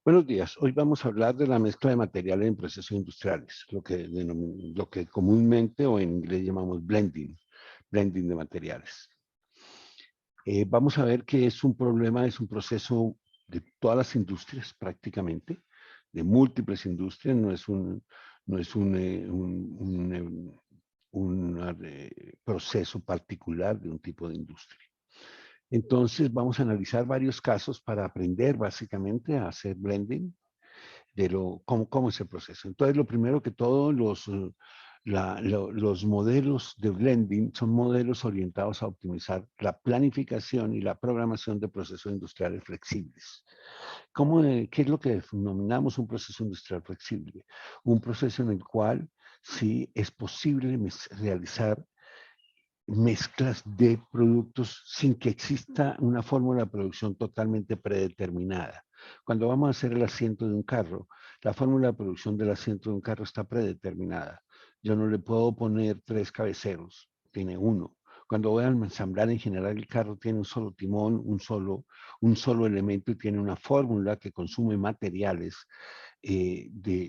Buenos días. Hoy vamos a hablar de la mezcla de materiales en procesos industriales, lo que comúnmente o en inglés llamamos blending de materiales. Vamos a ver que es un problema, es un proceso de todas las industrias prácticamente, de múltiples industrias, no es un proceso particular de un tipo de industria. Entonces vamos a analizar varios casos para aprender básicamente a hacer blending cómo es el proceso. Entonces, lo primero que todo, los modelos de blending son modelos orientados a optimizar la planificación y la programación de procesos industriales flexibles. ¿Qué es lo que denominamos un proceso industrial flexible? Un proceso en el cual sí es posible realizar mezclas de productos sin que exista una fórmula de producción totalmente predeterminada. Cuando vamos a hacer el asiento de un carro, la fórmula de producción del asiento de un carro está predeterminada. Yo no le puedo poner 3 cabeceros, tiene uno. Cuando voy a ensamblar en general el carro tiene un solo timón, un solo elemento y tiene una fórmula que consume materiales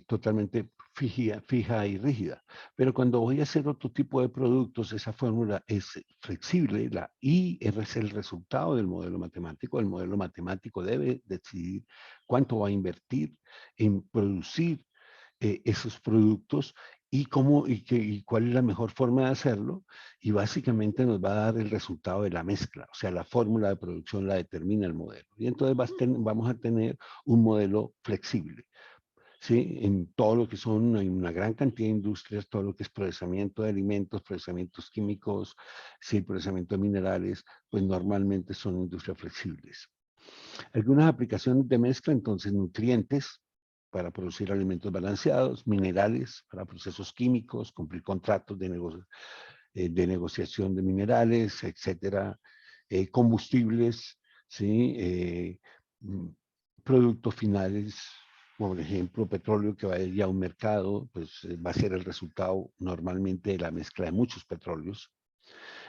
totalmente fija y rígida. Pero cuando voy a hacer otro tipo de productos, esa fórmula es flexible, la I es el resultado del modelo matemático. El modelo matemático debe decidir cuánto va a invertir en producir esos productos y cuál es la mejor forma de hacerlo, y básicamente nos va a dar el resultado de la mezcla, o sea, la fórmula de producción la determina el modelo. Y entonces vamos a tener un modelo flexible. ¿Sí? En todo lo que son, hay una gran cantidad de industrias, todo lo que es procesamiento de alimentos, procesamientos químicos, sí, procesamiento de minerales, pues normalmente son industrias flexibles. Algunas aplicaciones de mezcla, entonces, nutrientes para producir alimentos balanceados, minerales para procesos químicos, cumplir contratos de negociación de minerales, etcétera, combustibles, ¿sí? Mm, productos finales, por ejemplo, petróleo que va a ir ya a un mercado, pues va a ser el resultado normalmente de la mezcla de muchos petróleos.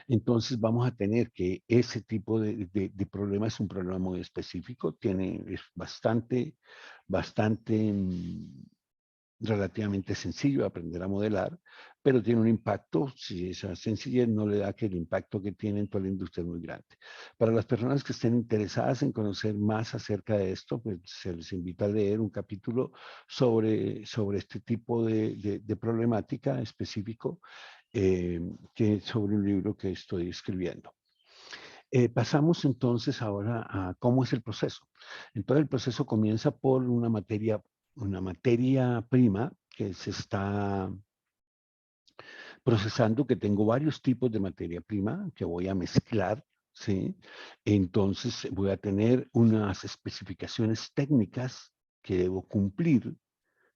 Entonces vamos a tener que ese tipo de problema es un problema muy específico, es bastante relativamente sencillo de aprender a modelar, pero tiene un impacto, si esa sencillez no le da que el impacto que tiene en toda la industria es muy grande. Para las personas que estén interesadas en conocer más acerca de esto, pues se les invita a leer un capítulo sobre este tipo de problemática específico, sobre un libro que estoy escribiendo. Pasamos entonces ahora a cómo es el proceso. Entonces el proceso comienza por una materia prima que se está procesando, que tengo varios tipos de materia prima que voy a mezclar, ¿sí? Entonces voy a tener unas especificaciones técnicas que debo cumplir,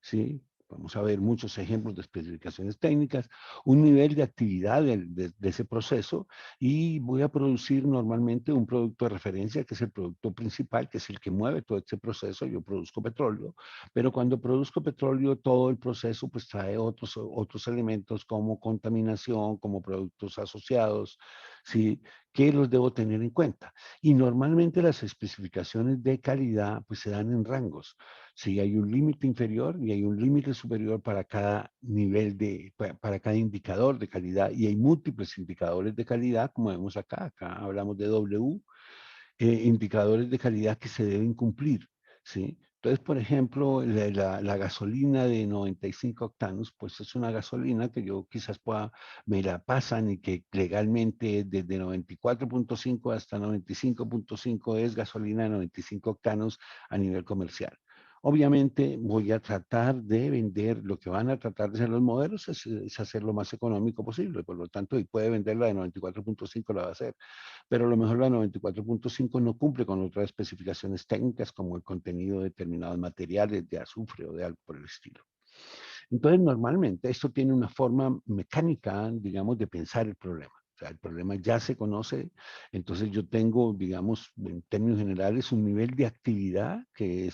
¿sí? Vamos a ver muchos ejemplos de especificaciones técnicas, un nivel de actividad de ese proceso, y voy a producir normalmente un producto de referencia, que es el producto principal, que es el que mueve todo este proceso. Yo produzco petróleo, pero cuando produzco petróleo, todo el proceso pues trae otros elementos como contaminación, como productos asociados, ¿sí? Que los debo tener en cuenta. Y normalmente las especificaciones de calidad pues se dan en rangos. Sí, hay un límite inferior y hay un límite superior para cada para cada indicador de calidad, y hay múltiples indicadores de calidad, como vemos acá. Acá hablamos de W, indicadores de calidad que se deben cumplir, ¿sí? Entonces, por ejemplo, la gasolina de 95 octanos, pues es una gasolina que yo quizás me la pasan, y que legalmente desde 94.5 hasta 95.5 es gasolina de 95 octanos a nivel comercial. Obviamente voy a tratar de vender, lo que van a tratar de hacer los modelos es hacer lo más económico posible, por lo tanto, y puede vender la de 94.5, la va a hacer, pero a lo mejor la 94.5 no cumple con otras especificaciones técnicas, como el contenido de determinados materiales de azufre o de algo por el estilo. Entonces, normalmente esto tiene una forma mecánica, digamos, de pensar el problema. O sea, el problema ya se conoce, entonces yo tengo, digamos, en términos generales, un nivel de actividad que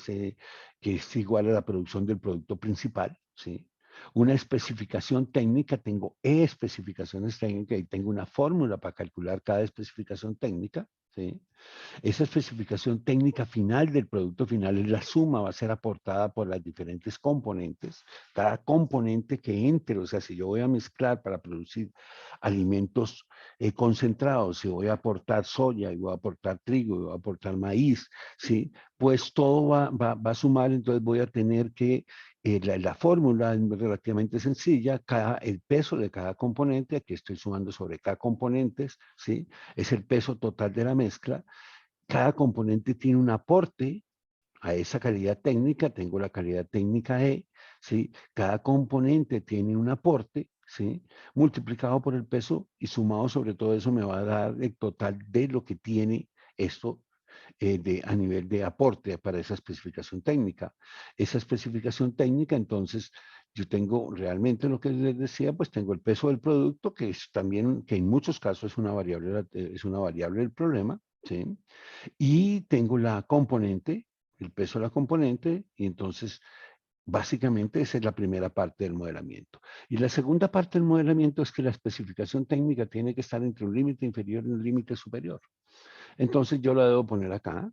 es igual a la producción del producto principal, ¿sí? Una especificación técnica, tengo especificaciones técnicas y tengo una fórmula para calcular cada especificación técnica. ¿sí? Esa especificación técnica final del producto final es la suma, va a ser aportada por las diferentes componentes. Cada componente que entre, o sea, si yo voy a mezclar para producir alimentos concentrados, si voy a aportar soya, y voy a aportar trigo, y voy a aportar maíz, ¿sí? Pues todo va a sumar, entonces voy a tener que la fórmula es relativamente sencilla, el peso de cada componente, aquí estoy sumando sobre cada componente, ¿sí? Es el peso total de la mezcla. Cada componente tiene un aporte a esa calidad técnica, tengo la calidad técnica E, ¿sí? Cada componente tiene un aporte, ¿sí? Multiplicado por el peso y sumado sobre todo eso me va a dar el total de lo que tiene esto a nivel de aporte para esa especificación técnica. Esa especificación técnica, entonces, yo tengo realmente lo que les decía, pues tengo el peso del producto, que es también, que en muchos casos es una variable del problema, ¿sí? Y tengo la componente, el peso de la componente, y entonces básicamente esa es la primera parte del modelamiento. Y la segunda parte del modelamiento es que la especificación técnica tiene que estar entre un límite inferior y un límite superior. Entonces yo la debo poner acá,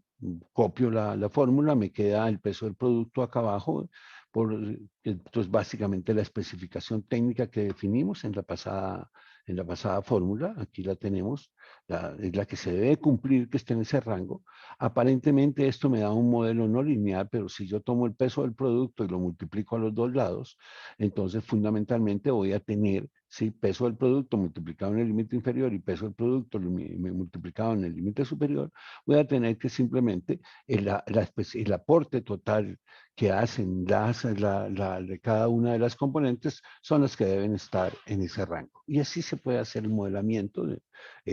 copio la fórmula, me queda el peso del producto acá abajo, entonces básicamente la especificación técnica que definimos en la pasada fórmula, aquí la tenemos, es la que se debe cumplir que esté en ese rango. Aparentemente esto me da un modelo no lineal, pero si yo tomo el peso del producto y lo multiplico a los dos lados, entonces fundamentalmente voy a tener, sí, peso del producto multiplicado en el límite inferior y peso del producto multiplicado en el límite superior, voy a tener que simplemente el aporte total que hacen de cada una de las componentes son las que deben estar en ese rango. Y así se puede hacer el modelamiento,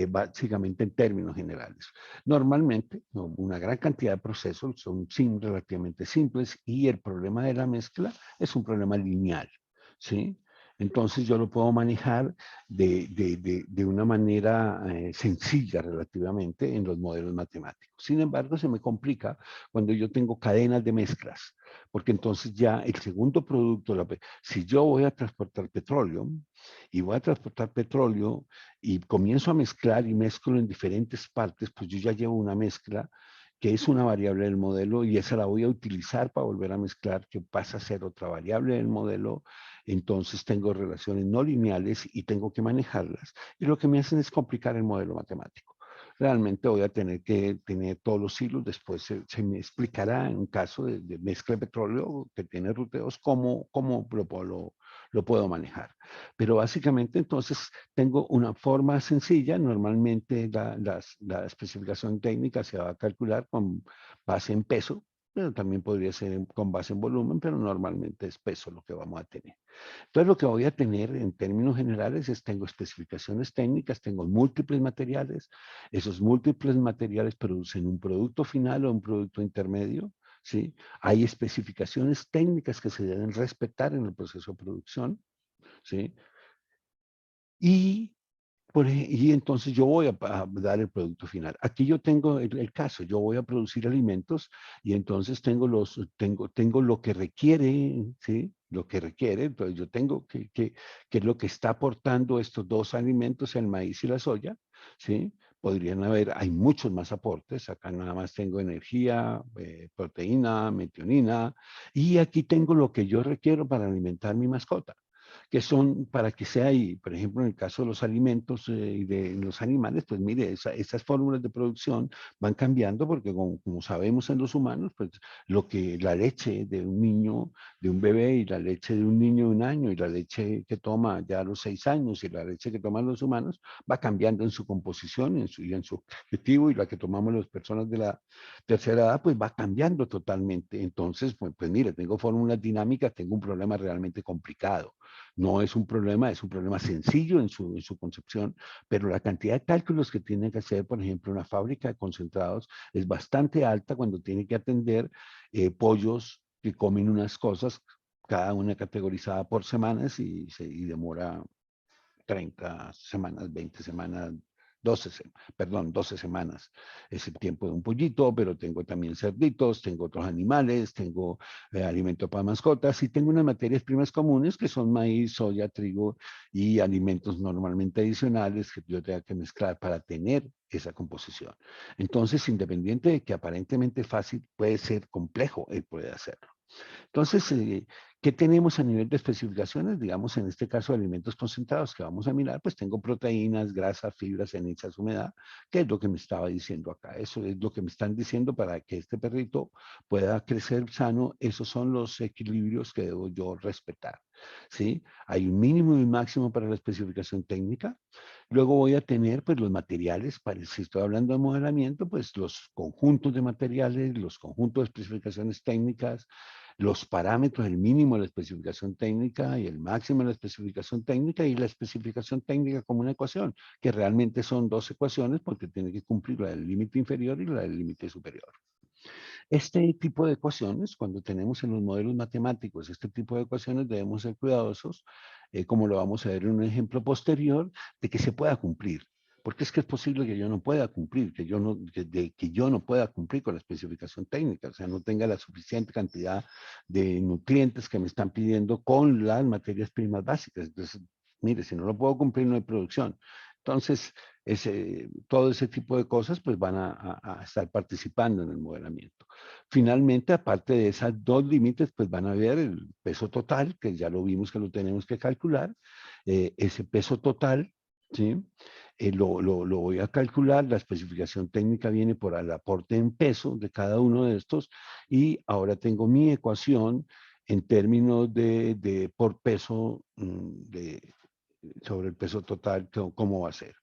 básicamente en términos generales. Normalmente, una gran cantidad de procesos son relativamente simples y el problema de la mezcla es un problema lineal, ¿sí? Entonces yo lo puedo manejar de una manera sencilla relativamente en los modelos matemáticos. Sin embargo, se me complica cuando yo tengo cadenas de mezclas, porque entonces ya el segundo producto, si yo voy a transportar petróleo y voy a transportar petróleo y comienzo a mezclar y mezclo en diferentes partes, pues yo ya llevo una mezcla que es una variable del modelo y esa la voy a utilizar para volver a mezclar, que pasa a ser otra variable del modelo. Entonces tengo relaciones no lineales y tengo que manejarlas. Y lo que me hacen es complicar el modelo matemático. Realmente voy a tener que tener todos los hilos, después se me explicará en un caso de mezcla de petróleo que tiene ruteos cómo lo puedo manejar. Pero básicamente entonces tengo una forma sencilla, normalmente la especificación técnica se va a calcular con base en peso, pero también podría ser con base en volumen, pero normalmente es peso lo que vamos a tener. Entonces, lo que voy a tener en términos generales es tengo especificaciones técnicas, tengo múltiples materiales, esos múltiples materiales producen un producto final o un producto intermedio, ¿sí? Hay especificaciones técnicas que se deben respetar en el proceso de producción, ¿sí? Y y entonces yo voy a dar el producto final. Aquí yo tengo el caso, yo voy a producir alimentos y entonces tengo lo que requiere, ¿sí? Lo que requiere, entonces yo tengo que es lo que está aportando estos dos alimentos, el maíz y la soya, ¿sí? Podrían haber, hay muchos más aportes, acá nada más tengo energía, proteína, metionina, y aquí tengo lo que yo requiero para alimentar mi mascota, que son para que sea ahí, por ejemplo, en el caso de los alimentos y de los animales, pues mire, esas fórmulas de producción van cambiando porque como sabemos en los humanos, pues lo que la leche de un niño, de un bebé y la leche de un niño de un año y la leche que toma ya a los 6 años y la leche que toman los humanos va cambiando en su composición y en su objetivo y la que tomamos las personas de la tercera edad, pues va cambiando totalmente. Entonces, pues mire, tengo fórmulas dinámicas, tengo un problema realmente complicado. No es un problema, es un problema sencillo en su concepción, pero la cantidad de cálculos que tiene que hacer, por ejemplo, una fábrica de concentrados es bastante alta cuando tiene que atender pollos que comen unas cosas, cada una categorizada por semanas y demora 30 semanas, 20 semanas, 12 semanas. Es el tiempo de un pollito, pero tengo también cerditos, tengo otros animales, tengo alimento para mascotas y tengo unas materias primas comunes que son maíz, soya, trigo y alimentos normalmente adicionales que yo tenga que mezclar para tener esa composición. Entonces, independiente de que aparentemente fácil, puede ser complejo, él puede hacerlo. Entonces, ¿qué tenemos a nivel de especificaciones? Digamos, en este caso, alimentos concentrados que vamos a mirar, pues tengo proteínas, grasas, fibras, cenizas, humedad, que es lo que me estaba diciendo acá. Eso es lo que me están diciendo para que este perrito pueda crecer sano. Esos son los equilibrios que debo yo respetar. ¿Sí? Hay un mínimo y un máximo para la especificación técnica. Luego voy a tener pues los materiales, para, si estoy hablando de modelamiento, pues los conjuntos de materiales, los conjuntos de especificaciones técnicas, los parámetros, el mínimo de la especificación técnica y el máximo de la especificación técnica y la especificación técnica como una ecuación, que realmente son dos ecuaciones porque tiene que cumplir la del límite inferior y la del límite superior. Este tipo de ecuaciones, cuando tenemos en los modelos matemáticos este tipo de ecuaciones, debemos ser cuidadosos, como lo vamos a ver en un ejemplo posterior, de que se pueda cumplir. Porque es que es posible que yo no pueda cumplir, que yo no pueda cumplir con la especificación técnica, o sea, no tenga la suficiente cantidad de nutrientes que me están pidiendo con las materias primas básicas. Entonces, mire, si no lo puedo cumplir, no hay producción. Entonces, todo ese tipo de cosas pues van a estar participando en el modelamiento. Finalmente, aparte de esas dos límites, pues van a ver el peso total, que ya lo vimos que lo tenemos que calcular. Ese peso total, ¿sí? Lo voy a calcular, la especificación técnica viene por el aporte en peso de cada uno de estos y ahora tengo mi ecuación en términos de por peso sobre el peso total, cómo va a ser.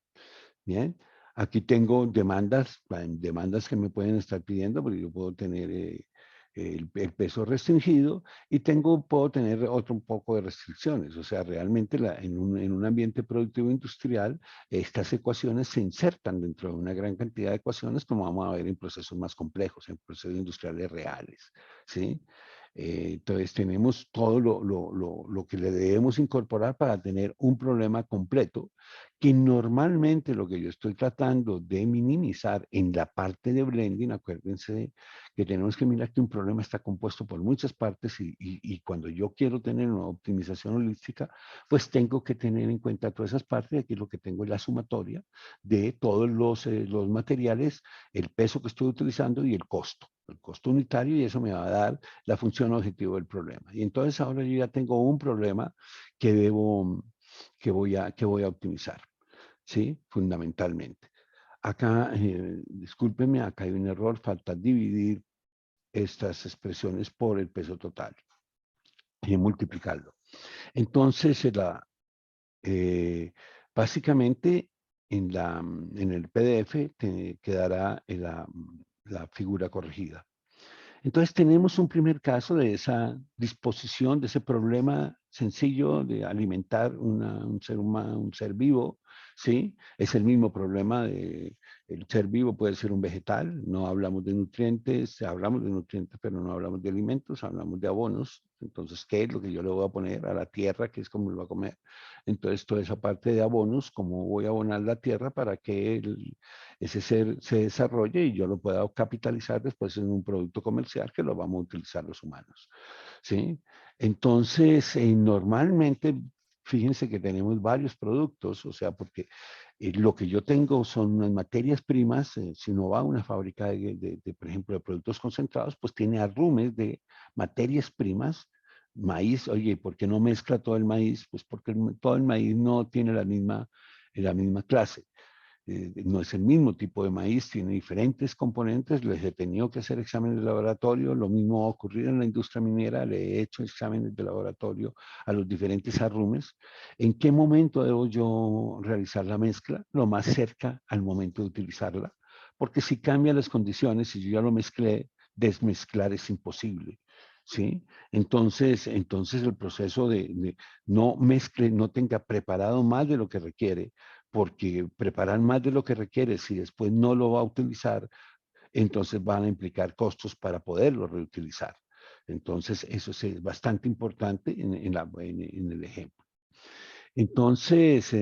Bien, aquí tengo demandas que me pueden estar pidiendo, porque yo puedo tener el peso restringido y puedo tener otro un poco de restricciones. O sea, realmente en un ambiente productivo industrial, estas ecuaciones se insertan dentro de una gran cantidad de ecuaciones, como vamos a ver en procesos más complejos, en procesos industriales reales. ¿Sí? Entonces tenemos todo lo que le debemos incorporar para tener un problema completo, que normalmente lo que yo estoy tratando de minimizar en la parte de blending, acuérdense que tenemos que mirar que un problema está compuesto por muchas partes y cuando yo quiero tener una optimización holística, pues tengo que tener en cuenta todas esas partes y aquí lo que tengo es la sumatoria de todos los materiales, el peso que estoy utilizando y el costo unitario y eso me va a dar la función objetivo del problema. Y entonces ahora yo ya tengo un problema que que voy a optimizar, ¿sí? Fundamentalmente. Acá, discúlpeme, acá hay un error, falta dividir estas expresiones por el peso total y multiplicarlo. Entonces, eh, básicamente en el PDF te quedará la figura corregida. Entonces tenemos un primer caso de esa disposición, de ese problema sencillo de alimentar un ser humano, un ser vivo, ¿sí? Es el mismo problema de el ser vivo puede ser un vegetal, no hablamos de nutrientes, hablamos de nutrientes, pero no hablamos de alimentos, hablamos de abonos. Entonces, ¿qué es lo que yo le voy a poner a la tierra, que es como lo va a comer? Entonces, toda esa parte de abonos, ¿cómo voy a abonar la tierra para que ese ser se desarrolle y yo lo pueda capitalizar después en un producto comercial que lo vamos a utilizar los humanos? ¿Sí? Entonces, normalmente, fíjense que tenemos varios productos, o sea, porque lo que yo tengo son unas materias primas, si no va a una fábrica por ejemplo, de productos concentrados, pues tiene arrumes de materias primas, maíz, oye, ¿por qué no mezcla todo el maíz? Pues porque todo el maíz no tiene la misma clase. No es el mismo tipo de maíz, tiene diferentes componentes, les he tenido que hacer exámenes de laboratorio, lo mismo ha ocurrido en la industria minera, le he hecho exámenes de laboratorio a los diferentes arrumes. ¿En qué momento debo yo realizar la mezcla? Lo más cerca al momento de utilizarla, porque si cambian las condiciones, si yo ya lo mezclé, desmezclar es imposible. ¿Sí? Entonces el proceso de no mezcle, no tenga preparado más de lo que requiere, porque preparar más de lo que requiere, si después no lo va a utilizar, entonces van a implicar costos para poderlo reutilizar. Entonces, eso es bastante importante en el ejemplo. Entonces,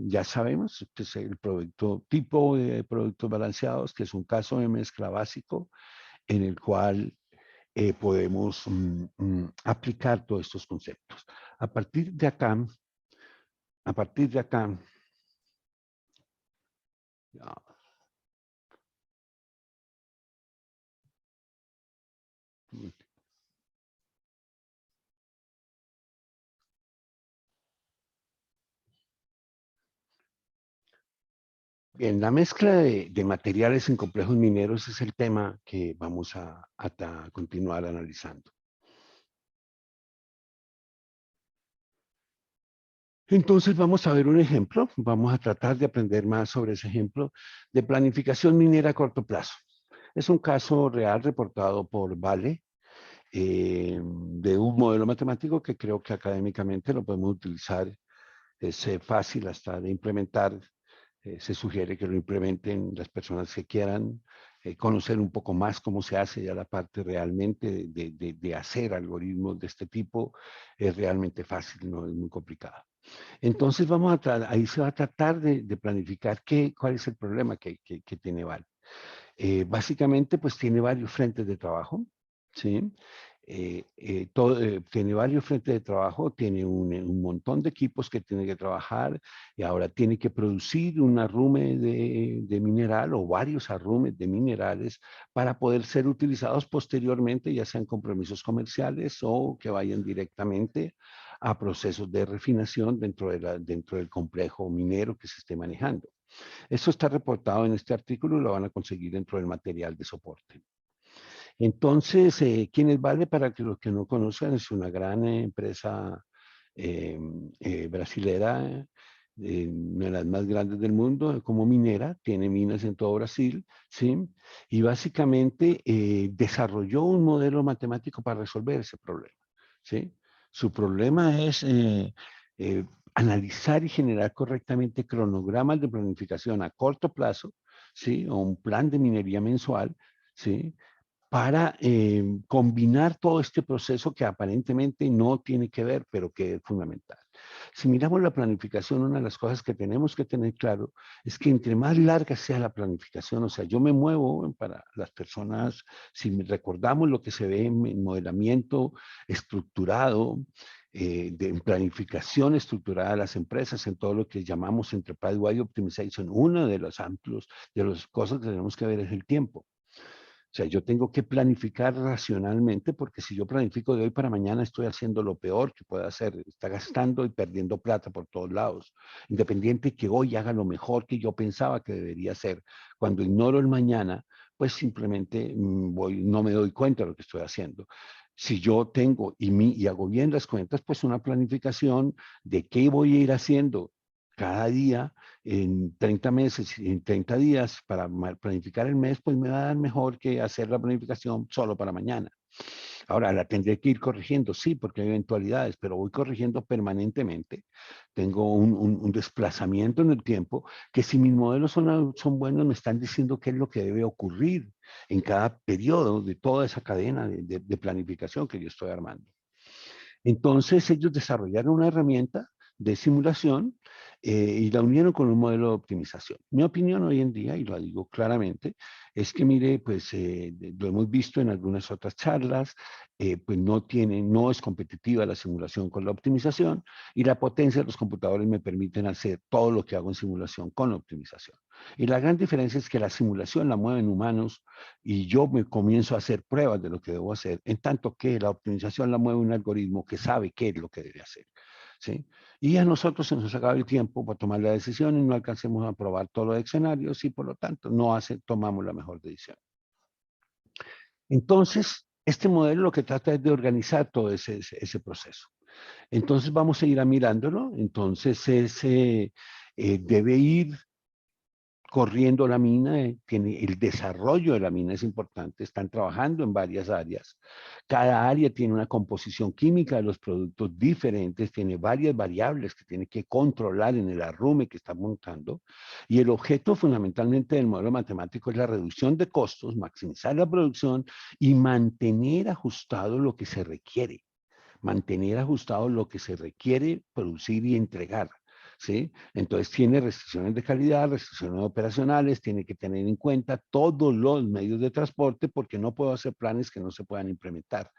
ya sabemos que es el producto tipo de productos balanceados, que es un caso de mezcla básico en el cual podemos aplicar todos estos conceptos. A partir de acá, a partir de acá, ya, bien, la mezcla de materiales en complejos mineros es el tema que vamos a continuar analizando. Entonces vamos a ver un ejemplo, vamos a tratar de aprender más sobre ese ejemplo de planificación minera a corto plazo. Es un caso real reportado por Vale, de un modelo matemático que creo que académicamente lo podemos utilizar. Es fácil hasta de implementar. Se sugiere que lo implementen las personas que quieran conocer un poco más cómo se hace ya la parte realmente de hacer algoritmos de este tipo. Es realmente fácil, no es muy complicado. Entonces ahí se va a tratar de planificar cuál es el problema que tiene Val. Básicamente, pues tiene varios frentes de trabajo, ¿sí? Tiene varios frentes de trabajo, tiene un montón de equipos que tiene que trabajar y ahora tiene que producir un arrume de mineral o varios arrumes de minerales para poder ser utilizados posteriormente, ya sean compromisos comerciales o que vayan directamente a procesos de refinación dentro del complejo minero que se esté manejando. Eso está reportado en este artículo y lo van a conseguir dentro del material de soporte. Entonces, ¿quién es Vale? Para que los que no conozcan, es una gran empresa brasilera, una de las más grandes del mundo, como minera, tiene minas en todo Brasil, ¿sí? Y básicamente desarrolló un modelo matemático para resolver ese problema, ¿sí? Su problema es eh, analizar y generar correctamente cronogramas de planificación a corto plazo, ¿sí? O un plan de minería mensual, ¿sí? Para combinar todo este proceso que aparentemente no tiene que ver, pero que es fundamental. Si miramos la planificación, una de las cosas que tenemos que tener claro es que entre más larga sea la planificación, o sea, yo me muevo para las personas, si recordamos lo que se ve en modelamiento estructurado, en planificación estructurada de las empresas, en todo lo que llamamos Enterprise-Wide Optimization, una de los amplios, de las cosas que tenemos que ver es el tiempo. O sea, yo tengo que planificar racionalmente porque si yo planifico de hoy para mañana estoy haciendo lo peor que pueda hacer, está gastando y perdiendo plata por todos lados, independiente que hoy haga lo mejor que yo pensaba que debería hacer. Cuando ignoro el mañana, pues simplemente no me doy cuenta de lo que estoy haciendo. Si yo tengo y hago bien las cuentas, pues una planificación de qué voy a ir haciendo cada día en 30 meses, en 30 días para planificar el mes, pues me va a dar mejor que hacer la planificación solo para mañana. Ahora, la tendré que ir corrigiendo, sí, porque hay eventualidades, pero voy corrigiendo permanentemente. Tengo un desplazamiento en el tiempo que si mis modelos son buenos, me están diciendo qué es lo que debe ocurrir en cada periodo de toda esa cadena de planificación que yo estoy armando. Entonces ellos desarrollaron una herramienta de simulación y la unieron con un modelo de optimización. Mi opinión hoy en día, y lo digo claramente, es que mire, pues lo hemos visto en algunas otras charlas, pues no es competitiva la simulación con la optimización y la potencia de los computadores me permiten hacer todo lo que hago en simulación con la optimización. Y la gran diferencia es que la simulación la mueven humanos y yo me comienzo a hacer pruebas de lo que debo hacer, en tanto que la optimización la mueve un algoritmo que sabe qué es lo que debe hacer. ¿Sí? Y a nosotros se nos acaba el tiempo para tomar la decisión y no alcancemos a probar todos los escenarios y por lo tanto tomamos la mejor decisión. Entonces, este modelo lo que trata es de organizar todo ese proceso. Entonces vamos a ir a mirándolo. Entonces ese debe ir corriendo la mina, tiene el desarrollo de la mina es importante, están trabajando en varias áreas. Cada área tiene una composición química de los productos diferentes, tiene varias variables que tiene que controlar en el arrume que está montando. Y el objeto fundamentalmente del modelo matemático es la reducción de costos, maximizar la producción y mantener ajustado lo que se requiere. Mantener ajustado lo que se requiere producir y entregar. ¿sí? Entonces tiene restricciones de calidad, restricciones operacionales, tiene que tener en cuenta todos los medios de transporte porque no puedo hacer planes que no se puedan implementar.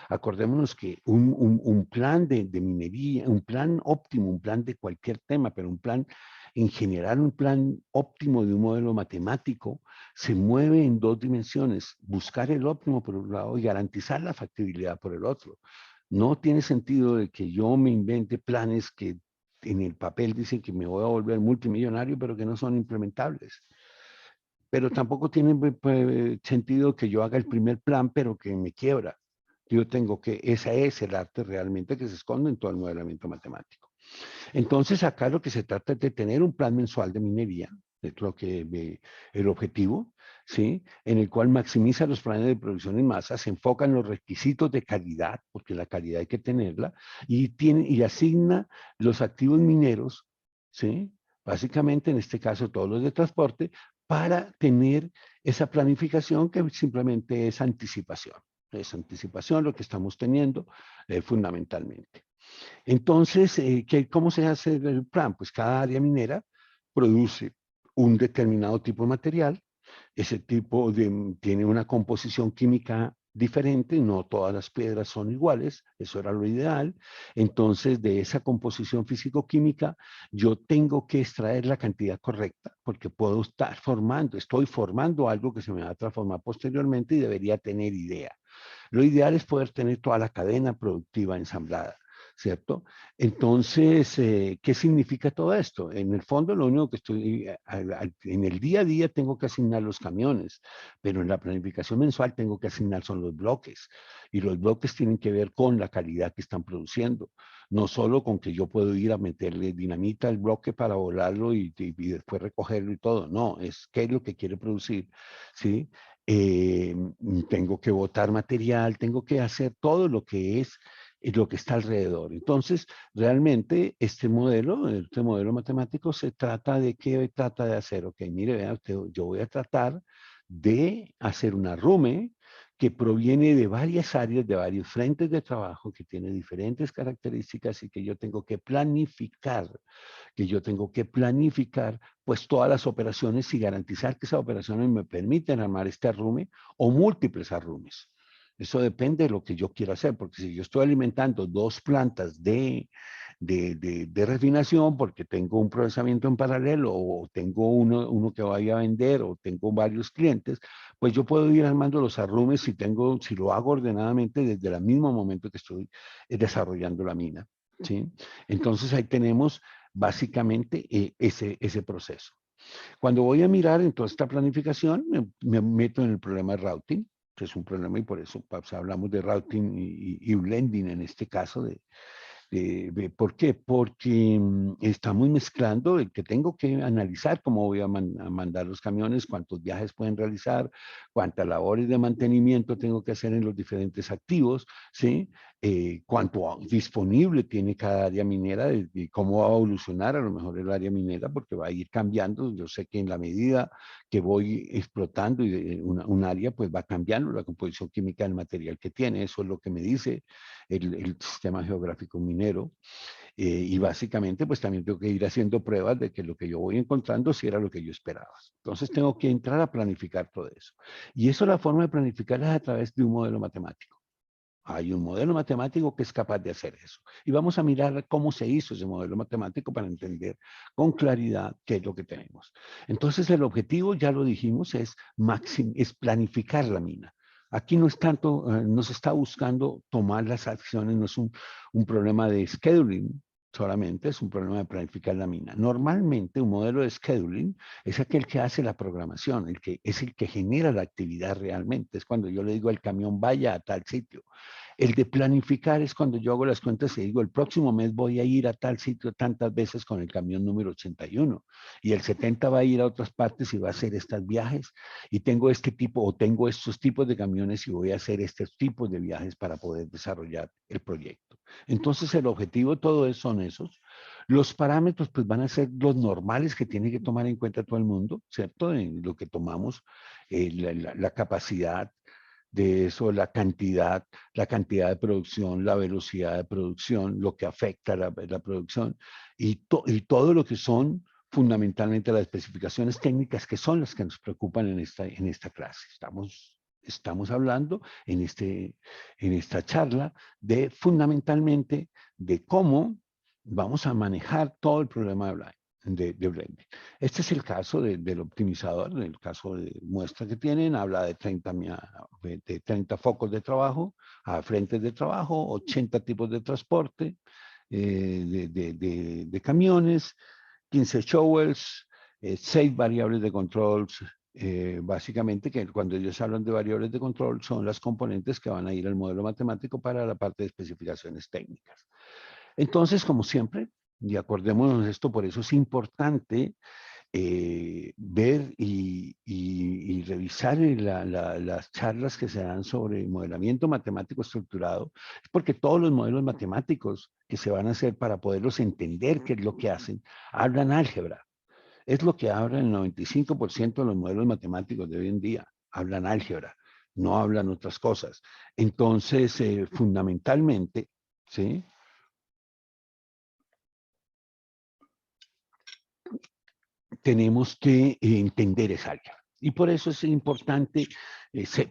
Acordémonos que un plan de minería, un plan óptimo, un plan de cualquier tema, pero un plan en general, un plan óptimo de un modelo matemático se mueve en dos dimensiones, buscar el óptimo por un lado y garantizar la factibilidad por el otro. No tiene sentido de que yo me invente planes que en el papel dicen que me voy a volver multimillonario, pero que no son implementables. Pero tampoco tiene sentido que yo haga el primer plan, pero que me quiebra. Yo tengo que, ese es el arte realmente que se esconde en todo el modelamiento matemático. Entonces, acá lo que se trata es de tener un plan mensual de minería, es lo que el objetivo, ¿sí? En el cual maximiza los planes de producción en masa, se enfoca en los requisitos de calidad, porque la calidad hay que tenerla, y asigna los activos mineros, ¿sí? Básicamente, en este caso, todos los de transporte, para tener esa planificación que simplemente es anticipación. Es anticipación lo que estamos teniendo fundamentalmente. Entonces, ¿cómo se hace el plan? Pues cada área minera produce un determinado tipo de material, ese tiene una composición química diferente, no todas las piedras son iguales, eso era lo ideal. Entonces, de esa composición físico-química, yo tengo que extraer la cantidad correcta, porque puedo estoy formando algo que se me va a transformar posteriormente y debería tener idea. Lo ideal es poder tener toda la cadena productiva ensamblada, ¿cierto? Entonces, ¿qué significa todo esto? En el fondo, lo único que estoy, en el día a día tengo que asignar los camiones, pero en la planificación mensual tengo que asignar son los bloques, y los bloques tienen que ver con la calidad que están produciendo, no solo con que yo puedo ir a meterle dinamita al bloque para volarlo y después recogerlo y todo, no, es qué es lo que quiere producir, ¿sí? eh, Tengo que botar material, tengo que hacer todo lo que es lo que está alrededor. Entonces, realmente este modelo matemático se trata de qué trata de hacer. Ok, mire, vea usted, yo voy a tratar de hacer una RUME que proviene de varias áreas, de varios frentes de trabajo, que tiene diferentes características y que yo tengo que planificar pues todas las operaciones y garantizar que esas operaciones me permiten armar este arrume o múltiples arrumes. Eso depende de lo que yo quiera hacer, porque si yo estoy alimentando dos plantas de refinación, porque tengo un procesamiento en paralelo, o tengo uno que vaya a vender, o tengo varios clientes, pues yo puedo ir armando los arrumes si lo hago ordenadamente desde el mismo momento que estoy desarrollando la mina. ¿Sí? Entonces ahí tenemos básicamente ese proceso. Cuando voy a mirar en toda esta planificación, me meto en el problema de routing, que es un problema y por eso pues, hablamos de routing y blending en este caso ¿por qué? Porque estamos mezclando el que tengo que analizar cómo voy a mandar los camiones, cuántos viajes pueden realizar, cuántas labores de mantenimiento tengo que hacer en los diferentes activos, ¿sí? Cuánto disponible tiene cada área minera y cómo va a evolucionar a lo mejor el área minera, porque va a ir cambiando. Yo sé que en la medida que voy explotando un área, pues va cambiando la composición química del material que tiene. Eso es lo que me dice el sistema geográfico minero. Y básicamente, pues también tengo que ir haciendo pruebas de que lo que yo voy encontrando sí era lo que yo esperaba. Entonces tengo que entrar a planificar todo eso. Y eso la forma de planificar es a través de un modelo matemático. Hay un modelo matemático que es capaz de hacer eso. Y vamos a mirar cómo se hizo ese modelo matemático para entender con claridad qué es lo que tenemos. Entonces, el objetivo, ya lo dijimos, es planificar la mina. Aquí no es tanto, no se está buscando tomar las acciones, no es un problema de scheduling solamente, es un problema de planificar la mina. Normalmente, un modelo de scheduling es aquel que hace la programación, es el que genera la actividad realmente. Es cuando yo le digo al camión vaya a tal sitio. El de planificar es cuando yo hago las cuentas y digo, el próximo mes voy a ir a tal sitio tantas veces con el camión número 81 y el 70 va a ir a otras partes y va a hacer estos viajes y tengo tengo estos tipos de camiones y voy a hacer estos tipos de viajes para poder desarrollar el proyecto. Entonces el objetivo de todo eso son esos. Los parámetros pues van a ser los normales que tiene que tomar en cuenta todo el mundo, ¿cierto? En lo que tomamos, la capacidad de eso, la cantidad de producción, la velocidad de producción, lo que afecta la producción y todo lo que son fundamentalmente las especificaciones técnicas que son las que nos preocupan en esta clase. Estamos hablando en esta charla de fundamentalmente de cómo vamos a manejar todo el problema de blending. Este es el caso del optimizador, el caso de muestra que tienen, habla de 30 focos de trabajo, a frentes de trabajo, 80 tipos de transporte, de camiones, 15 shovels, 6 variables de control, básicamente que cuando ellos hablan de variables de control son las componentes que van a ir al modelo matemático para la parte de especificaciones técnicas. Entonces, como siempre, y acordémonos esto, por eso es importante ver y revisar las charlas que se dan sobre modelamiento matemático estructurado, porque todos los modelos matemáticos que se van a hacer para poderlos entender qué es lo que hacen, hablan álgebra. Es lo que habla el 95% de los modelos matemáticos de hoy en día, hablan álgebra, no hablan otras cosas. Entonces, fundamentalmente, ¿sí? Tenemos que entender esa álgebra. Y por eso es importante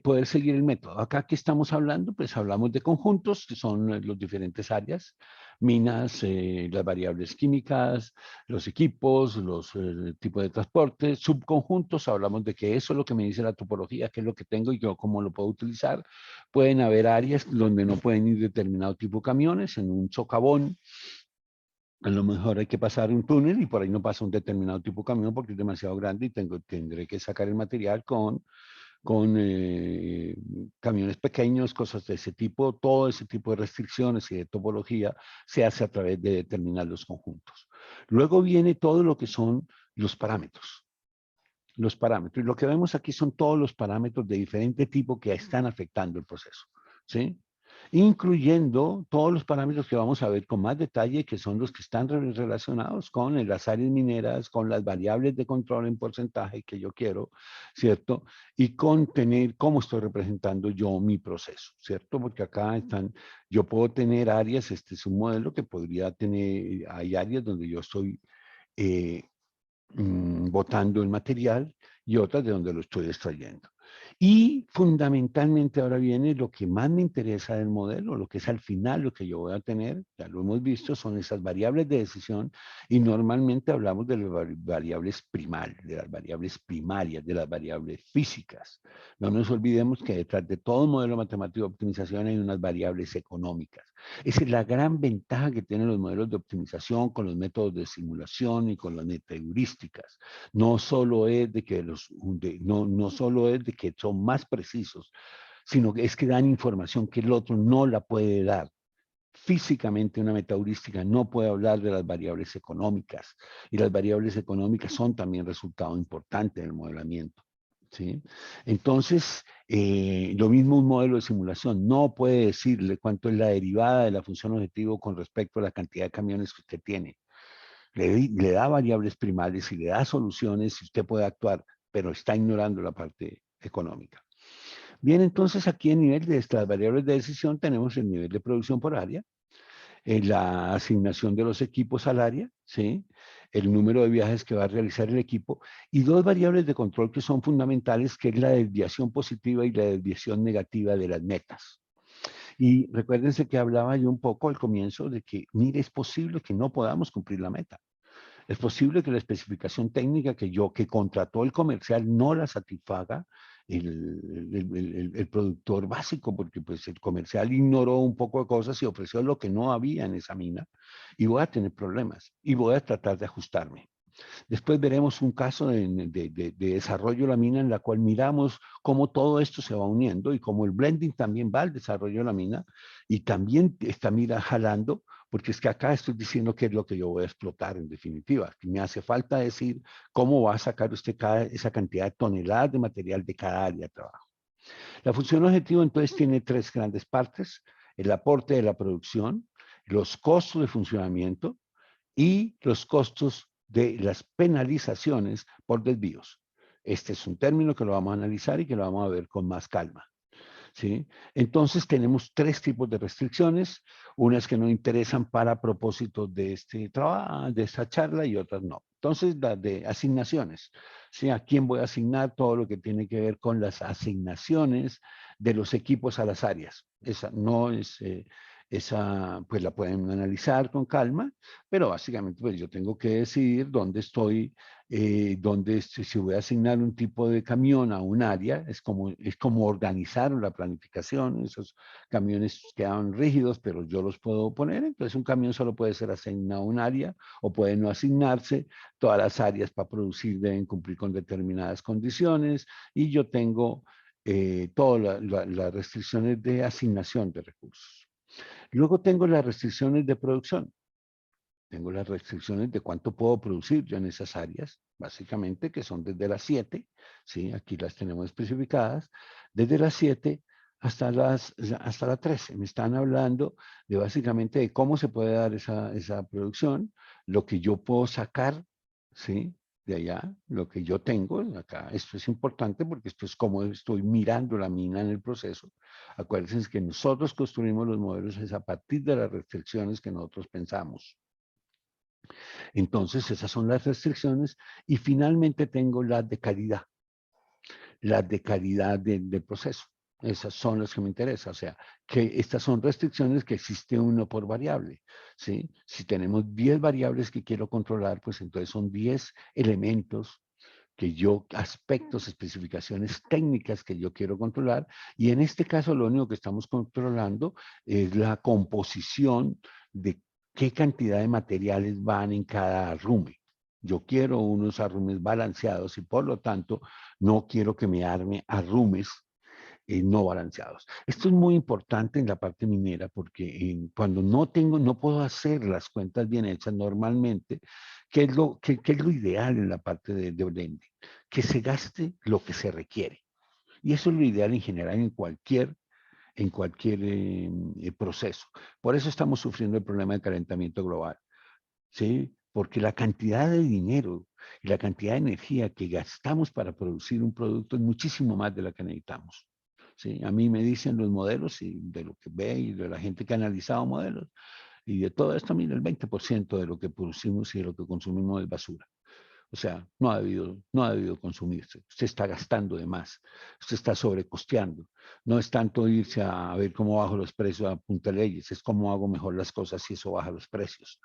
poder seguir el método. Acá que estamos hablando, pues hablamos de conjuntos, que son las diferentes áreas, minas, las variables químicas, los equipos, los tipos de transporte, subconjuntos, hablamos de que eso es lo que me dice la topología, qué es lo que tengo y yo cómo lo puedo utilizar. Pueden haber áreas donde no pueden ir determinado tipo de camiones, en un socavón, a lo mejor hay que pasar un túnel y por ahí no pasa un determinado tipo de camión porque es demasiado grande y tendré que sacar el material con camiones pequeños, cosas de ese tipo. Todo ese tipo de restricciones y de topología se hace a través de determinar los conjuntos. Luego viene todo lo que son los parámetros. Los parámetros. Y lo que vemos aquí son todos los parámetros de diferente tipo que están afectando el proceso. ¿Sí? Incluyendo todos los parámetros que vamos a ver con más detalle, que son los que están relacionados con las áreas mineras, con las variables de control en porcentaje que yo quiero, ¿cierto? Y con tener cómo estoy representando yo mi proceso, ¿cierto? Porque acá están, yo puedo tener áreas, este es un modelo que podría tener, hay áreas donde yo estoy botando el material y otras de donde lo estoy extrayendo. Y fundamentalmente ahora viene lo que más me interesa del modelo, lo que es al final lo que yo voy a tener, ya lo hemos visto, son esas variables de decisión y normalmente hablamos de las variables primarias, de las variables físicas. No nos olvidemos que detrás de todo modelo matemático de optimización hay unas variables económicas. Esa es la gran ventaja que tienen los modelos de optimización con los métodos de simulación y con las metaheurísticas. No solo es de que no solo es de que son más precisos, sino que es que dan información que el otro no la puede dar. Físicamente una metaheurística no puede hablar de las variables económicas y las variables económicas son también resultado importante del modelamiento. ¿Sí? Entonces, lo mismo un modelo de simulación no puede decirle cuánto es la derivada de la función objetivo con respecto a la cantidad de camiones que usted tiene. Le da variables primarias y le da soluciones y usted puede actuar, pero está ignorando la parte económica. Bien, entonces aquí en nivel de estas variables de decisión tenemos el nivel de producción por área, la asignación de los equipos al área, ¿sí? El número de viajes que va a realizar el equipo y dos variables de control que son fundamentales, que es la desviación positiva y la desviación negativa de las metas. Y recuérdense que hablaba yo un poco al comienzo de que, mire, es posible que no podamos cumplir la meta. Es posible que la especificación técnica que contrató el comercial no la satisfaga el productor básico, porque pues el comercial ignoró un poco de cosas y ofreció lo que no había en esa mina y voy a tener problemas y voy a tratar de ajustarme. Después veremos un caso de desarrollo de la mina en la cual miramos cómo todo esto se va uniendo y cómo el blending también va al desarrollo de la mina y también está mira jalando, porque es que acá estoy diciendo qué es lo que yo voy a explotar en definitiva. Me hace falta decir cómo va a sacar usted esa cantidad de toneladas de material de cada área de trabajo. La función objetivo entonces tiene tres grandes partes: el aporte de la producción, los costos de funcionamiento y los costos de las penalizaciones por desvíos. Este es un término que lo vamos a analizar y que lo vamos a ver con más calma. ¿sí? Entonces tenemos tres tipos de restricciones, unas que nos interesan para propósitos de este trabajo, de esta charla y otras no. Entonces, las de asignaciones, ¿sí? ¿A quién voy a asignar todo lo que tiene que ver con las asignaciones de los equipos a las áreas? Esa no es, esa pues la pueden analizar con calma, pero básicamente pues yo tengo que decidir dónde estoy, si voy a asignar un tipo de camión a un área, es como organizar la planificación. Esos camiones quedan rígidos, pero yo los puedo poner. Entonces un camión solo puede ser asignado a un área o puede no asignarse. Todas las áreas para producir deben cumplir con determinadas condiciones y yo tengo todas las restricciones de asignación de recursos. Luego tengo las restricciones de producción. Tengo las restricciones de cuánto puedo producir yo en esas áreas, básicamente, que son desde las 7, ¿sí? Aquí las tenemos especificadas, desde las 7 hasta las 13. Me están hablando de básicamente de cómo se puede dar esa producción, lo que yo puedo sacar, ¿sí? De allá, lo que yo tengo acá. Esto es importante porque esto es como estoy mirando la mina en el proceso. Acuérdense que nosotros construimos los modelos es a partir de las restricciones que nosotros pensamos. Entonces, esas son las restricciones. Y finalmente tengo las de calidad del proceso. Esas son las que me interesan. O sea, que estas son restricciones que existe uno por variable. ¿Sí? Si tenemos 10 variables que quiero controlar, pues entonces son 10 elementos aspectos, especificaciones técnicas que yo quiero controlar. Y en este caso, lo único que estamos controlando es la composición de qué cantidad de materiales van en cada arrume. Yo quiero unos arrumes balanceados y por lo tanto no quiero que me arme arrumes no balanceados. Esto es muy importante en la parte minera porque cuando no puedo hacer las cuentas bien hechas normalmente, ¿qué es lo ideal en la parte de blending? Que se gaste lo que se requiere. Y eso es lo ideal en general en cualquier proceso. Por eso estamos sufriendo el problema de calentamiento global, ¿sí? Porque la cantidad de dinero y la cantidad de energía que gastamos para producir un producto es muchísimo más de la que necesitamos. ¿Sí? A mí me dicen los modelos y de lo que ve y de la gente que ha analizado modelos y de todo esto, mira, el 20% de lo que producimos y de lo que consumimos es basura. O sea, no ha debido consumirse. Usted está gastando de más. Usted está sobrecosteando. No es tanto irse a ver cómo bajo los precios a punta de leyes, es cómo hago mejor las cosas si eso baja los precios.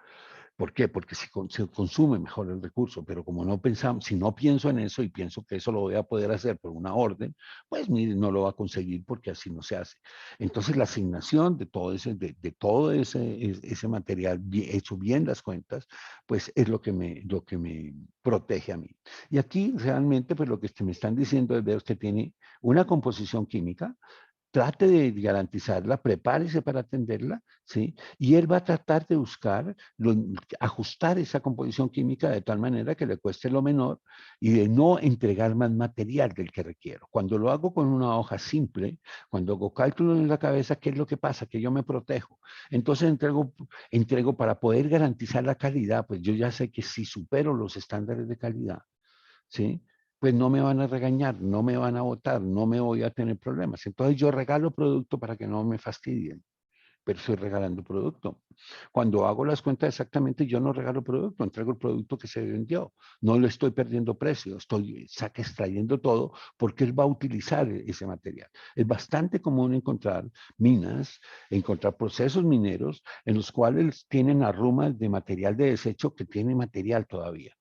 ¿Por qué? Porque se consume mejor el recurso, pero como no pensamos, si no pienso en eso y pienso que eso lo voy a poder hacer por una orden, pues mire, no lo va a conseguir porque así no se hace. Entonces la asignación de todo ese material hecho bien las cuentas, pues es lo que me protege a mí. Y aquí realmente pues lo que me están diciendo es ver que tiene una composición química, trate de garantizarla, prepárese para atenderla, ¿sí? Y él va a tratar de ajustar esa composición química de tal manera que le cueste lo menor y de no entregar más material del que requiero. Cuando lo hago con una hoja simple, cuando hago cálculos en la cabeza, ¿qué es lo que pasa? Que yo me protejo. Entonces entrego para poder garantizar la calidad, pues yo ya sé que si supero los estándares de calidad, ¿sí? Pues no me van a regañar, no me van a votar, no me voy a tener problemas. Entonces yo regalo producto para que no me fastidien, pero estoy regalando producto. Cuando hago las cuentas exactamente, yo no regalo producto, entrego el producto que se vendió. No le estoy perdiendo precio, estoy extrayendo todo porque él va a utilizar ese material. Es bastante común encontrar procesos mineros en los cuales tienen arrumas de material de desecho que tiene material todavía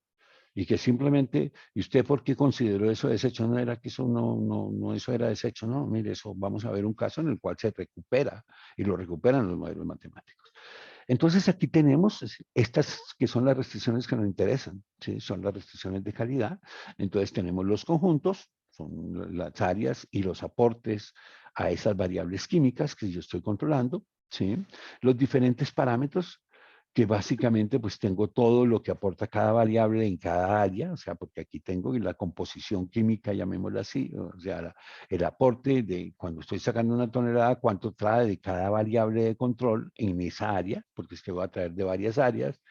y que simplemente, ¿y usted por qué consideró eso desecho? No era que eso no, eso era desecho, no, mire, eso vamos a ver un caso en el cual se recupera y lo recuperan los modelos matemáticos. Entonces aquí tenemos estas que son las restricciones que nos interesan, ¿sí? Son las restricciones de calidad. Entonces tenemos los conjuntos, son las áreas y los aportes a esas variables químicas que yo estoy controlando, ¿sí? Los diferentes parámetros que básicamente pues tengo todo lo que aporta cada variable en cada área, o sea, porque aquí tengo la composición química, llamémosla así, o sea, el aporte de cuando estoy sacando una tonelada, cuánto trae de cada variable de control en esa área, porque es que voy a traer de varias áreas,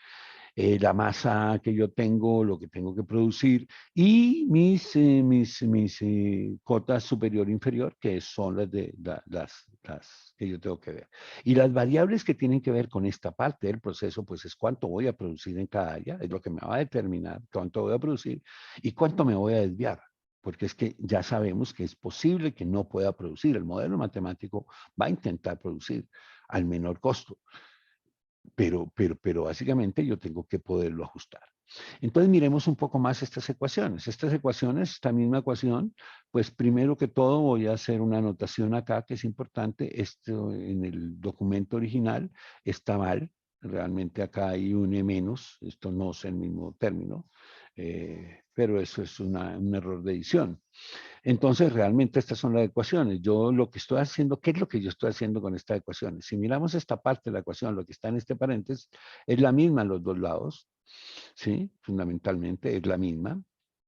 la masa que yo tengo, lo que tengo que producir y mis cotas superior e inferior, que son las que yo tengo que ver. Y las variables que tienen que ver con esta parte del proceso, pues es cuánto voy a producir en cada área, es lo que me va a determinar cuánto voy a producir y cuánto me voy a desviar. Porque es que ya sabemos que es posible que no pueda producir. El modelo matemático va a intentar producir al menor costo, pero básicamente yo tengo que poderlo ajustar. Entonces miremos un poco más estas ecuaciones. Estas ecuaciones, esta misma ecuación, pues primero que todo voy a hacer una anotación acá que es importante. Esto en el documento original está mal. Realmente acá hay un E menos, esto no es el mismo término, pero eso es un error de edición. Entonces, realmente estas son las ecuaciones. Yo lo que estoy haciendo, ¿qué es lo que yo estoy haciendo con estas ecuaciones? Si miramos esta parte de la ecuación, lo que está en este paréntesis, es la misma en los dos lados, ¿sí? Fundamentalmente es la misma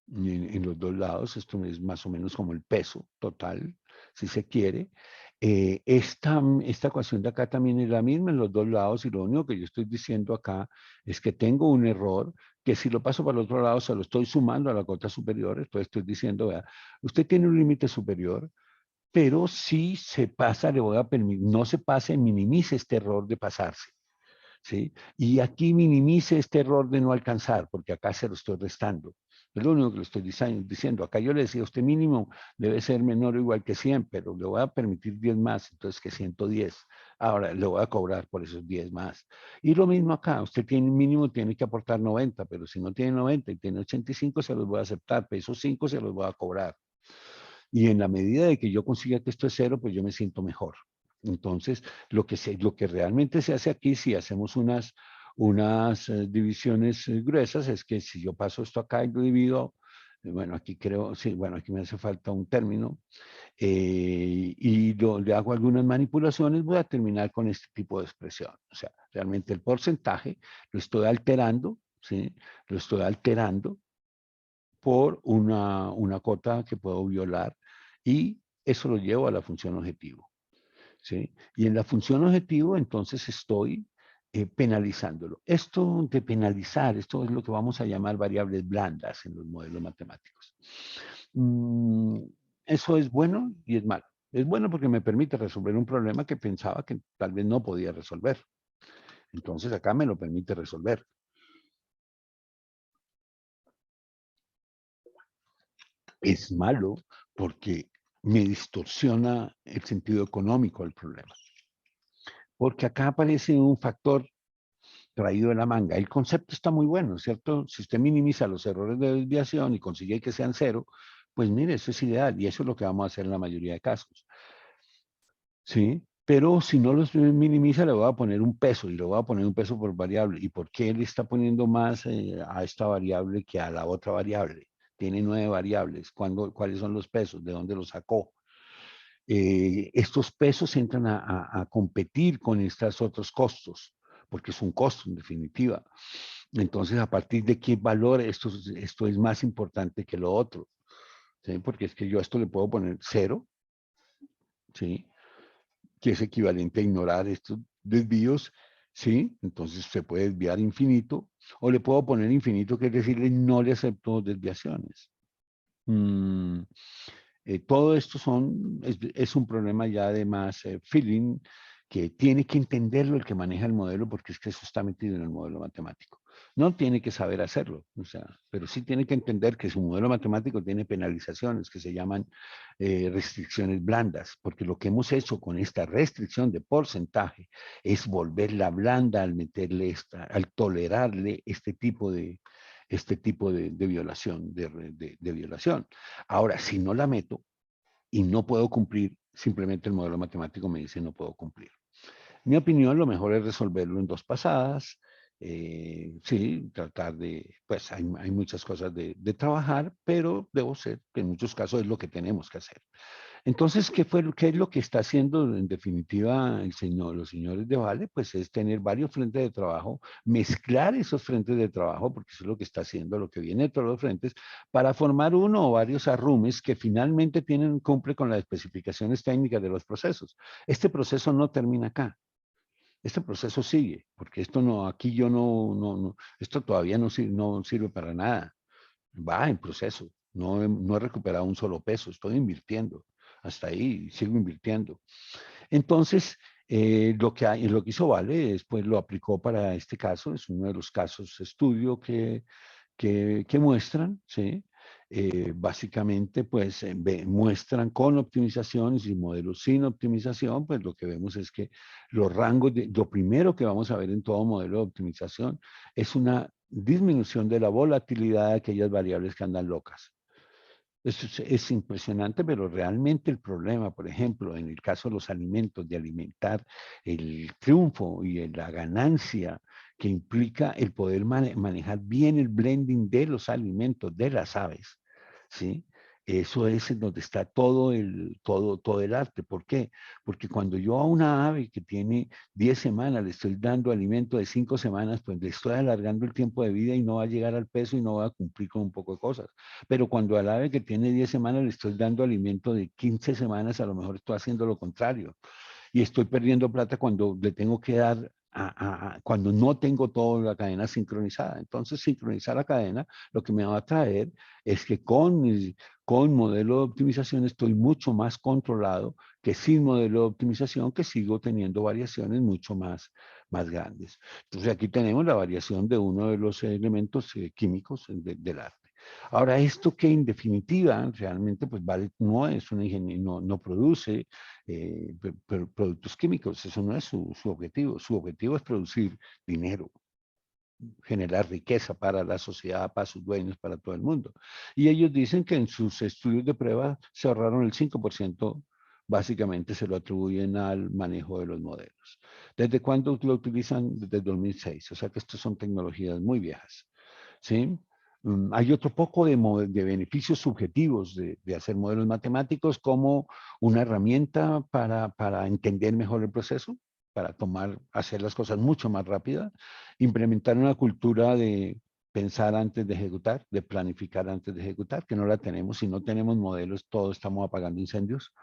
en los dos lados. Esto es más o menos como el peso total, si se quiere. Esta ecuación de acá también es la misma en los dos lados y lo único que yo estoy diciendo acá es que tengo un error que si lo paso para el otro lado se lo estoy sumando a la cota superior. Entonces estoy diciendo, vea, usted tiene un límite superior, pero si se pasa, le voy a permitir, no se pase, minimice este error de pasarse. ¿Sí? Y aquí minimice este error de no alcanzar, porque acá se lo estoy restando. Es lo único que le estoy diciendo. Acá yo le decía, usted mínimo debe ser menor o igual que 100, pero le voy a permitir 10 más, entonces que 110. Ahora le voy a cobrar por esos 10 más. Y lo mismo acá, usted tiene mínimo, tiene que aportar 90, pero si no tiene 90 y tiene 85, se los voy a aceptar, pero esos 5 se los voy a cobrar. Y en la medida de que yo consiga que esto es cero, pues yo me siento mejor. Entonces, lo que realmente se hace aquí, si hacemos unas divisiones gruesas, es que si yo paso esto acá y lo divido, bueno, aquí creo, sí, bueno, aquí me hace falta un término, y le hago algunas manipulaciones, voy a terminar con este tipo de expresión. O sea, realmente el porcentaje lo estoy alterando, ¿sí? Lo estoy alterando por una cota que puedo violar y eso lo llevo a la función objetivo. ¿Sí? Y en la función objetivo entonces estoy penalizándolo. Esto de penalizar, esto es lo que vamos a llamar variables blandas en los modelos matemáticos. Mm, eso es bueno y es malo. Es bueno porque me permite resolver un problema que pensaba que tal vez no podía resolver. Entonces acá me lo permite resolver. Es malo porque me distorsiona el sentido económico del problema. Porque acá aparece un factor traído de la manga. El concepto está muy bueno, ¿cierto? Si usted minimiza los errores de desviación y consigue que sean cero, pues mire, eso es ideal y eso es lo que vamos a hacer en la mayoría de casos. ¿Sí? Pero si no los minimiza, le voy a poner un peso y le voy a poner un peso por variable. ¿Y por qué le está poniendo más a esta variable que a la otra variable? Tiene 9 variables. ¿Cuáles son los pesos? ¿De dónde los sacó? Estos pesos entran a competir con estos otros costos, porque es un costo en definitiva. Entonces, ¿a partir de qué valor esto es más importante que lo otro? ¿Sí? Porque es que yo a esto le puedo poner cero, ¿sí? Que es equivalente a ignorar estos desvíos, ¿sí? Entonces se puede desviar infinito, o le puedo poner infinito, que es decirle no le acepto desviaciones. Mm, todo esto es un problema ya de más feeling que tiene que entenderlo el que maneja el modelo porque es que eso está metido en el modelo matemático. No tiene que saber hacerlo, o sea, pero sí tiene que entender que su modelo matemático tiene penalizaciones que se llaman restricciones blandas, porque lo que hemos hecho con esta restricción de porcentaje es volverla blanda al meterle al tolerarle este tipo de violación, de violación. Ahora, si no la meto y no puedo cumplir, simplemente el modelo matemático me dice no puedo cumplir. Mi opinión, lo mejor es resolverlo en 2 pasadas. Sí, tratar pues hay muchas cosas de trabajar, pero debo ser, que en muchos casos es lo que tenemos que hacer. Entonces, ¿qué es lo que está haciendo en definitiva los señores de Vale? Pues es tener varios frentes de trabajo, mezclar esos frentes de trabajo, porque eso es lo que está haciendo, lo que viene de todos los frentes, para formar uno o varios arrumes que finalmente cumple con las especificaciones técnicas de los procesos. Este proceso no termina acá. Este proceso sigue, porque esto no, aquí yo no, esto todavía no sirve para nada. Va en proceso. No he recuperado un solo peso, estoy invirtiendo. Hasta ahí sigo invirtiendo. Entonces, lo que hizo Vale es, pues lo aplicó para este caso, es uno de los casos estudio que muestran, ¿sí? Básicamente, pues muestran con optimizaciones y modelos sin optimización, pues lo que vemos es que los rangos, lo primero que vamos a ver en todo modelo de optimización es una disminución de la volatilidad de aquellas variables que andan locas. Eso es impresionante, pero realmente el problema, por ejemplo, en el caso de los alimentos, de alimentar el triunfo y la ganancia que implica el poder manejar bien el blending de los alimentos, de las aves, ¿sí? Eso es en donde está todo el arte. ¿Por qué? Porque cuando yo a una ave que tiene 10 semanas le estoy dando alimento de 5 semanas, pues le estoy alargando el tiempo de vida y no va a llegar al peso y no va a cumplir con un poco de cosas. Pero cuando al ave que tiene 10 semanas le estoy dando alimento de 15 semanas, a lo mejor estoy haciendo lo contrario. Y estoy perdiendo plata cuando le tengo que dar, cuando no tengo toda la cadena sincronizada. Entonces, sincronizar la cadena, lo que me va a traer es que con modelo de optimización estoy mucho más controlado que sin modelo de optimización, que sigo teniendo variaciones mucho más grandes. Entonces, aquí tenemos la variación de uno de los elementos químicos del arte. Ahora, esto que en definitiva realmente pues vale, no es una ingeniería, no produce productos químicos, eso no es su objetivo. Su objetivo es producir dinero, generar riqueza para la sociedad, para sus dueños, para todo el mundo. Y ellos dicen que en sus estudios de prueba se ahorraron el 5%, básicamente se lo atribuyen al manejo de los modelos. ¿Desde cuándo lo utilizan? Desde 2006, o sea que estas son tecnologías muy viejas, ¿sí? Hay otro poco de beneficios subjetivos de hacer modelos matemáticos como una herramienta para entender mejor el proceso, para hacer las cosas mucho más rápidas, implementar una cultura de pensar antes de ejecutar, de planificar antes de ejecutar, que no la tenemos. Si no tenemos modelos, todos estamos apagando incendios.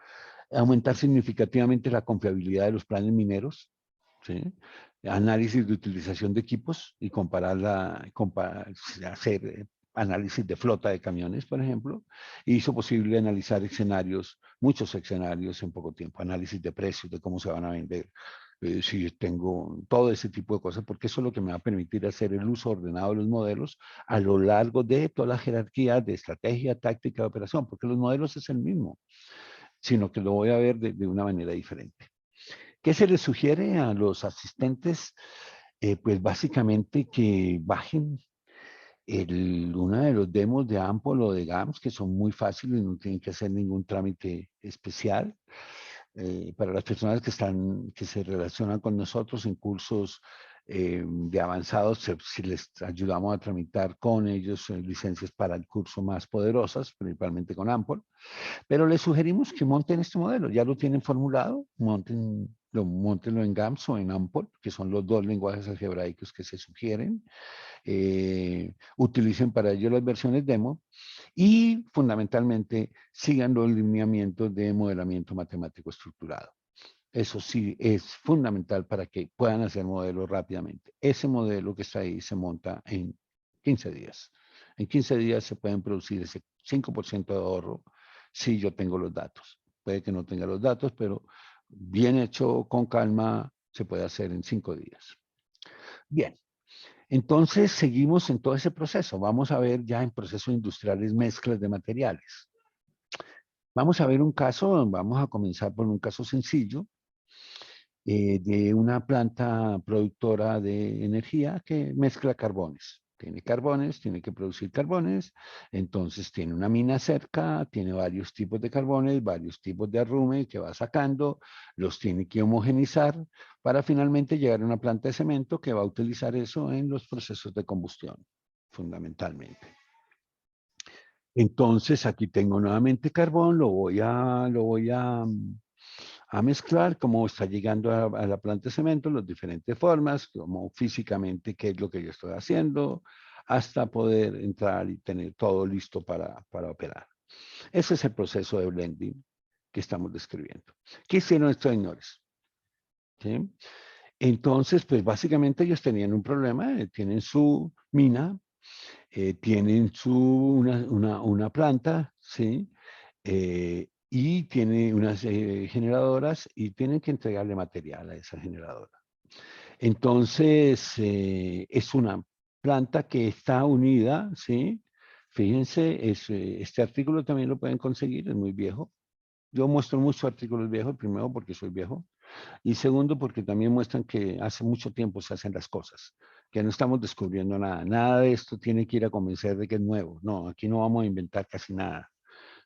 Aumentar significativamente la confiabilidad de los planes mineros, ¿sí? Análisis de utilización de equipos y hacer análisis de flota de camiones, por ejemplo, y hizo posible analizar escenarios, muchos escenarios en poco tiempo, análisis de precios, de cómo se van a vender, si tengo todo ese tipo de cosas, porque eso es lo que me va a permitir hacer el uso ordenado de los modelos a lo largo de toda la jerarquía de estrategia, táctica, de operación, porque los modelos es el mismo, sino que lo voy a ver de una manera diferente. ¿Qué se les sugiere a los asistentes? Pues básicamente que bajen una de los demos de Ample o de GAMS, que son muy fáciles, no tienen que hacer ningún trámite especial. Para las personas que se relacionan con nosotros en cursos de avanzados, si les ayudamos a tramitar con ellos licencias para el curso más poderosas, principalmente con Ample. Pero les sugerimos que monten este modelo, ya lo tienen formulado, montenlo en GAMS o en Ample, que son los dos lenguajes algebraicos que se sugieren. Utilicen para ello las versiones demo y fundamentalmente sigan los lineamientos de modelamiento matemático estructurado. Eso sí es fundamental para que puedan hacer modelos rápidamente. Ese modelo que está ahí se monta en 15 días. En 15 días se pueden producir ese 5% de ahorro si yo tengo los datos. Puede que no tenga los datos, pero bien hecho, con calma, se puede hacer en 5 días. Bien, entonces seguimos en todo ese proceso. Vamos a ver ya en procesos industriales mezclas de materiales. Vamos a ver un caso, vamos a comenzar por un caso sencillo de una planta productora de energía que mezcla carbones. Tiene carbones, tiene que producir carbones, entonces tiene una mina cerca, tiene varios tipos de carbones, varios tipos de arrume que va sacando, los tiene que homogenizar para finalmente llegar a una planta de cemento que va a utilizar eso en los procesos de combustión, fundamentalmente. Entonces aquí tengo nuevamente carbón, lo voy a mezclar cómo está llegando a la planta de cemento, las diferentes formas, como físicamente qué es lo que yo estoy haciendo, hasta poder entrar y tener todo listo para operar. Ese es el proceso de blending que estamos describiendo. ¿Qué hicieron estos señores? ¿Sí? Entonces, pues básicamente ellos tenían un problema, tienen su mina, tienen una planta, ¿sí? Y tiene unas generadoras y tienen que entregarle material a esa generadora. Entonces, es una planta que está unida, ¿sí? Fíjense, este artículo también lo pueden conseguir, es muy viejo. Yo muestro muchos artículos viejos, primero porque soy viejo, y segundo porque también muestran que hace mucho tiempo se hacen las cosas, que no estamos descubriendo nada. Nada de esto tiene que ir a convencer de que es nuevo. No, aquí no vamos a inventar casi nada,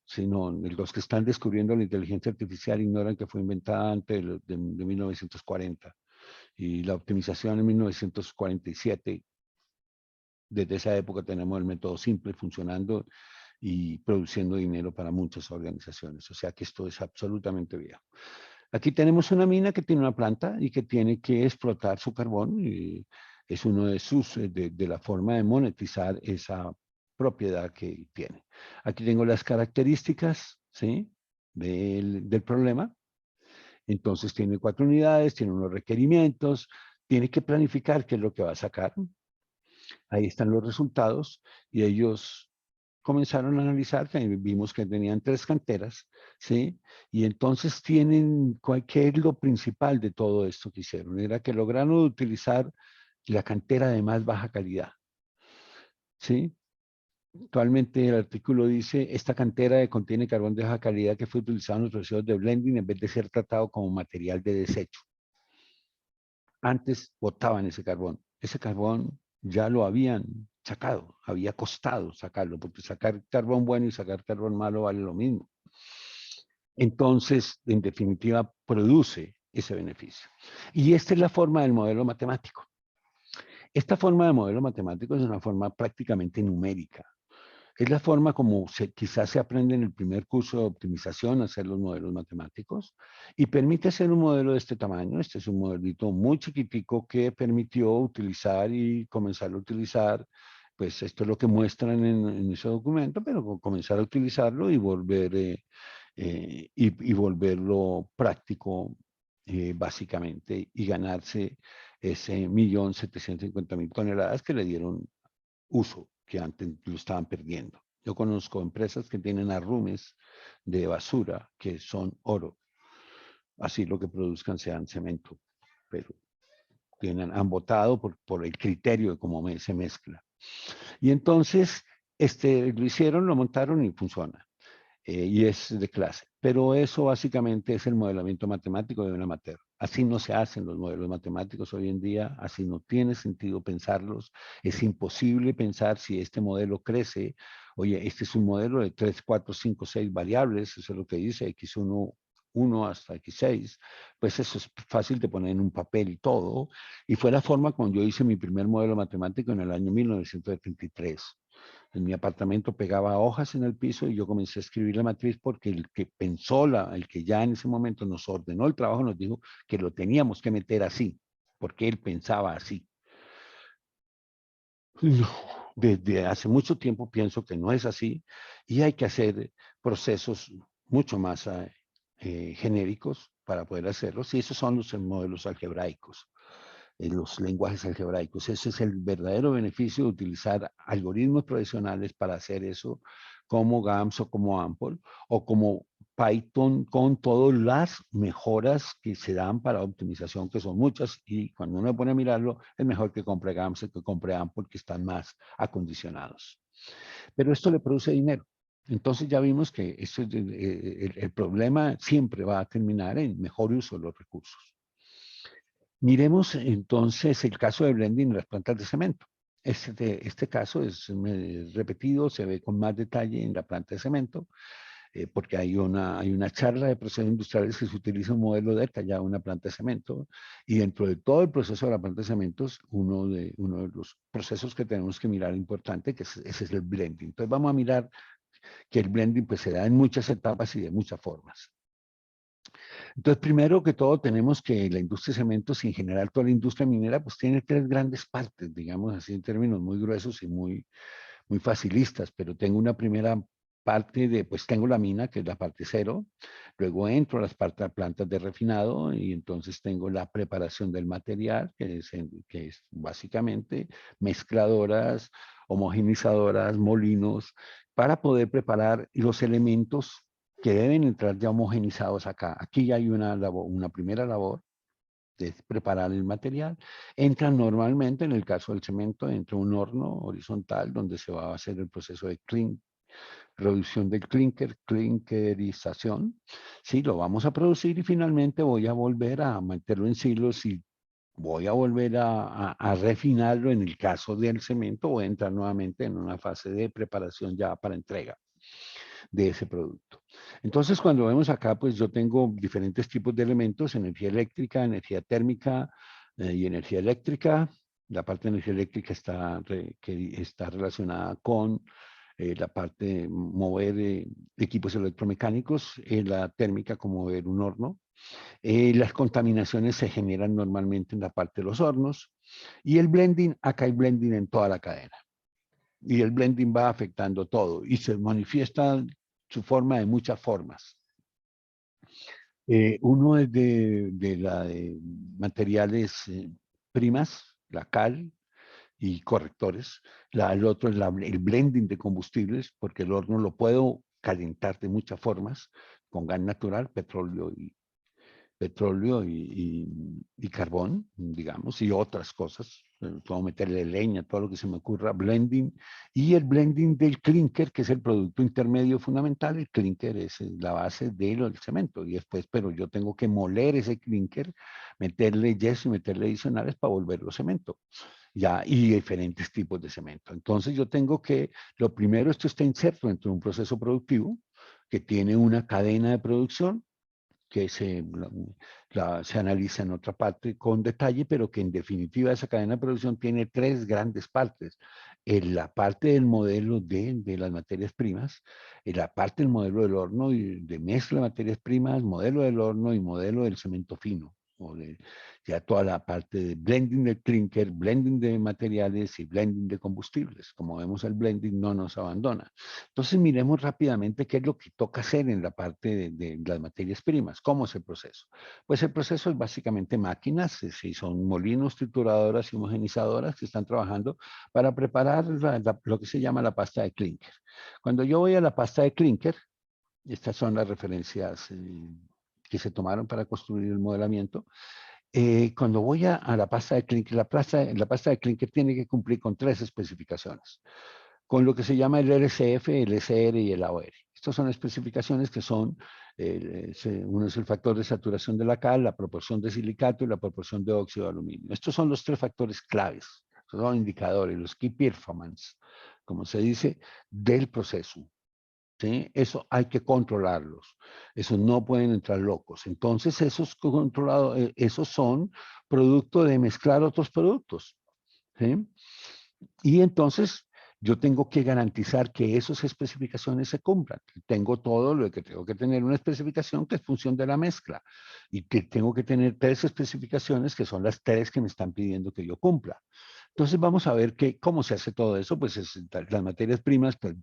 sino los que están descubriendo la inteligencia artificial ignoran que fue inventada antes de 1940 y la optimización en 1947. Desde esa época tenemos el método simple funcionando y produciendo dinero para muchas organizaciones. O sea que esto es absolutamente viejo. Aquí tenemos una mina que tiene una planta y que tiene que explotar su carbón y es uno de sus, de la forma de monetizar esa propiedad que tiene. Aquí tengo las características, ¿sí? Del problema. Entonces tiene 4 unidades, tiene unos requerimientos, tiene que planificar qué es lo que va a sacar. Ahí están los resultados y ellos comenzaron a analizar, vimos que tenían 3 canteras, ¿sí? Y entonces tienen, ¿qué es lo principal de todo esto que hicieron? Era que lograron utilizar la cantera de más baja calidad, ¿sí? Actualmente el artículo dice, esta cantera contiene carbón de baja calidad que fue utilizado en los procesos de blending en vez de ser tratado como material de desecho. Antes botaban ese carbón. Ese carbón ya lo habían sacado, había costado sacarlo, porque sacar carbón bueno y sacar carbón malo vale lo mismo. Entonces, en definitiva, produce ese beneficio. Y esta es la forma del modelo matemático. Esta forma de modelo matemático es una forma prácticamente numérica. Es la forma como quizás se aprende en el primer curso de optimización a hacer los modelos matemáticos y permite hacer un modelo de este tamaño. Este es un modelito muy chiquitico que permitió utilizar y comenzar a utilizar, pues esto es lo que muestran en ese documento, pero comenzar a utilizarlo y volverlo práctico básicamente y ganarse ese 1.750.000 toneladas que le dieron uso, que antes lo estaban perdiendo. Yo conozco empresas que tienen arrumes de basura que son oro. Así lo que produzcan sean cemento, pero han votado por el criterio de cómo se mezcla. Y entonces lo hicieron, lo montaron y funciona. Y es de clase. Pero eso básicamente es el modelamiento matemático de un amateur. Así no se hacen los modelos matemáticos hoy en día, así no tiene sentido pensarlos. Es imposible pensar si este modelo crece. Oye, este es un modelo de 3, 4, 5, 6 variables, eso es lo que dice X1 hasta X6, pues eso es fácil de poner en un papel y todo. Y fue la forma cuando yo hice mi primer modelo matemático en el año 1973. En mi apartamento pegaba hojas en el piso y yo comencé a escribir la matriz porque el que pensó, el que ya en ese momento nos ordenó el trabajo, nos dijo que lo teníamos que meter así, porque él pensaba así. No, desde hace mucho tiempo pienso que no es así y hay que hacer procesos mucho más genéricos para poder hacerlos y esos son los modelos algebraicos, los lenguajes algebraicos. Ese es el verdadero beneficio de utilizar algoritmos profesionales para hacer eso, como GAMS o como AMPL, o como Python con todas las mejoras que se dan para optimización, que son muchas, y cuando uno pone a mirarlo, es mejor que compre GAMS que compre AMPL, que están más acondicionados. Pero esto le produce dinero. Entonces ya vimos que el problema siempre va a terminar en mejor uso de los recursos. Miremos entonces el caso de blending en las plantas de cemento. Este caso es repetido, se ve con más detalle en la planta de cemento, porque hay una charla de procesos industriales que se utiliza un modelo detallado de una planta de cemento, y dentro de todo el proceso de la planta de cementos, uno de los procesos que tenemos que mirar importante, ese es el blending. Entonces vamos a mirar que el blending pues, se da en muchas etapas y de muchas formas. Entonces, primero que todo, tenemos que la industria de cementos y en general toda la industria minera, pues tiene 3 grandes partes, digamos así, en términos muy gruesos y muy facilistas, pero tengo una primera parte de, pues tengo la mina, que es la parte cero, luego entro a las plantas de refinado y entonces tengo la preparación del material, que es básicamente mezcladoras, homogenizadoras, molinos, para poder preparar los elementos que deben entrar ya homogenizados acá. Aquí ya hay una primera labor de preparar el material. Entran normalmente, en el caso del cemento, entra un horno horizontal donde se va a hacer el proceso de producción del clinker, clinkerización. Sí, lo vamos a producir y finalmente voy a volver a meterlo en silos y voy a volver a refinarlo. En el caso del cemento, voy a entrar nuevamente en una fase de preparación ya para entrega de ese producto. Entonces, cuando vemos acá, pues yo tengo diferentes tipos de elementos: energía eléctrica, energía térmica y energía eléctrica. La parte de energía eléctrica que está relacionada con la parte de mover equipos electromecánicos, la térmica como mover un horno. Las contaminaciones se generan normalmente en la parte de los hornos. Y el blending, acá hay blending en toda la cadena. Y el blending va afectando todo y se manifiesta su forma de muchas formas. Uno es de materiales primas, la cal y correctores. El otro es el blending de combustibles, porque el horno lo puedo calentar de muchas formas, con gas natural, petróleo y carbón, digamos, y otras cosas. Puedo meterle leña, todo lo que se me ocurra, blending. Y el blending del clinker, que es el producto intermedio fundamental. El clinker es la base del cemento. Y después, pero yo tengo que moler ese clinker, meterle yeso y meterle adicionales para volverlo cemento. Ya, y diferentes tipos de cemento. Entonces yo tengo que, lo primero, esto está inserto dentro de un proceso productivo que tiene una cadena de producción que se analiza en otra parte con detalle, pero que en definitiva esa cadena de producción tiene tres grandes partes. En la parte del modelo de las materias primas, en la parte del modelo del horno y de mezcla de materias primas, modelo del horno y modelo del cemento fino, o de ya toda la parte de blending de clinker, blending de materiales y blending de combustibles. Como vemos, el blending no nos abandona. Entonces miremos rápidamente qué es lo que toca hacer en la parte de las materias primas. ¿Cómo es el proceso? Pues el proceso es básicamente máquinas, si son molinos, trituradoras y homogenizadoras que están trabajando para preparar lo que se llama la pasta de clinker. Cuando yo voy a la pasta de clinker, estas son las referencias que se tomaron para construir el modelamiento. Cuando voy a la pasta de clinker, la pasta de clinker tiene que cumplir con tres especificaciones, con lo que se llama el LCF, el SR y el AOR. Estas son especificaciones que son, uno es el factor de saturación de la cal, la proporción de silicato y la proporción de óxido de aluminio. Estos son los tres factores claves, son indicadores, los key performance, como se dice, del proceso. ¿Sí? Eso hay que controlarlos. Esos no pueden entrar locos. Entonces, esos son producto de mezclar otros productos. ¿Sí? Y entonces yo tengo que garantizar que esas especificaciones se cumplan. Tengo todo lo que tengo que tener una especificación que es función de la mezcla y que tengo que tener tres especificaciones que son las tres que me están pidiendo que yo cumpla. Entonces vamos a ver cómo se hace todo eso. Pues las materias primas pues,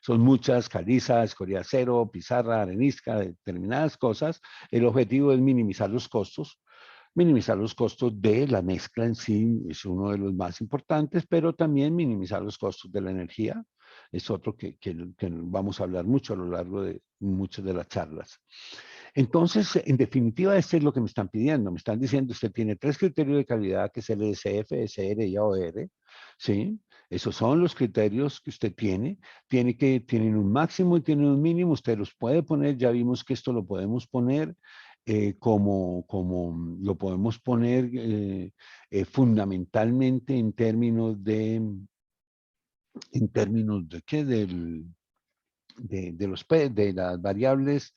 son muchas: caliza, escoria de acero, pizarra, arenisca, determinadas cosas. El objetivo es minimizar los costos de la mezcla en sí, es uno de los más importantes, pero también minimizar los costos de la energía, es otro que vamos a hablar mucho a lo largo de muchas de las charlas. Entonces, en definitiva, esto es lo que me están pidiendo. Me están diciendo: usted tiene tres criterios de calidad, que es el EDCF, SR y AOR, ¿sí? Esos son los criterios que usted tienen un máximo y tienen un mínimo. Usted los puede poner, ya vimos que esto lo podemos poner como lo podemos poner fundamentalmente en términos de qué, de las variables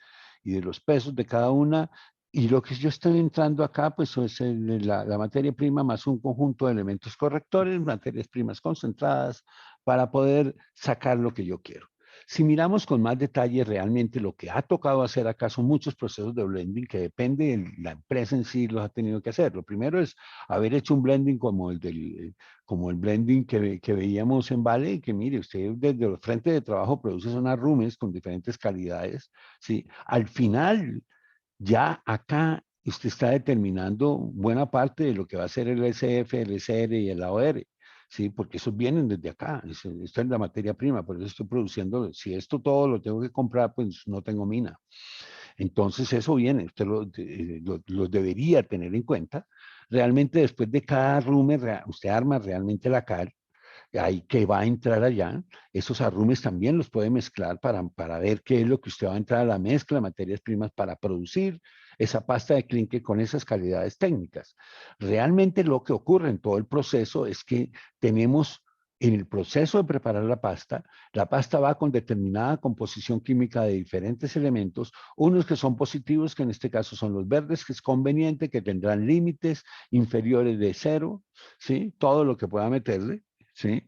y de los pesos de cada una. Y lo que yo estoy entrando acá, pues es la materia prima más un conjunto de elementos correctores, materias primas concentradas, para poder sacar lo que yo quiero. Si miramos con más detalle, realmente lo que ha tocado hacer acá son muchos procesos de blending que depende de la empresa en sí los ha tenido que hacer. Lo primero es haber hecho un blending como el blending que veíamos en Vale, que mire, usted desde el frente de trabajo produce unas rumes con diferentes calidades, ¿sí? Al final, ya acá usted está determinando buena parte de lo que va a ser el SF, el SR y el AOR, ¿sí? Porque esos vienen desde acá, esto es la materia prima, por eso estoy produciendo, si esto todo lo tengo que comprar, pues no tengo mina. Entonces eso viene, usted lo debería tener en cuenta. Realmente después de cada rume, usted arma realmente la cal, ahí que va a entrar allá, esos arrumes también los puede mezclar para ver qué es lo que usted va a entrar a la mezcla de materias primas para producir esa pasta de clinker con esas calidades técnicas. Realmente lo que ocurre en todo el proceso es que tenemos en el proceso de preparar la pasta va con determinada composición química de diferentes elementos, unos que son positivos, que en este caso son los verdes, que es conveniente, que tendrán límites inferiores de cero, ¿sí? Todo lo que pueda meterle, ¿sí?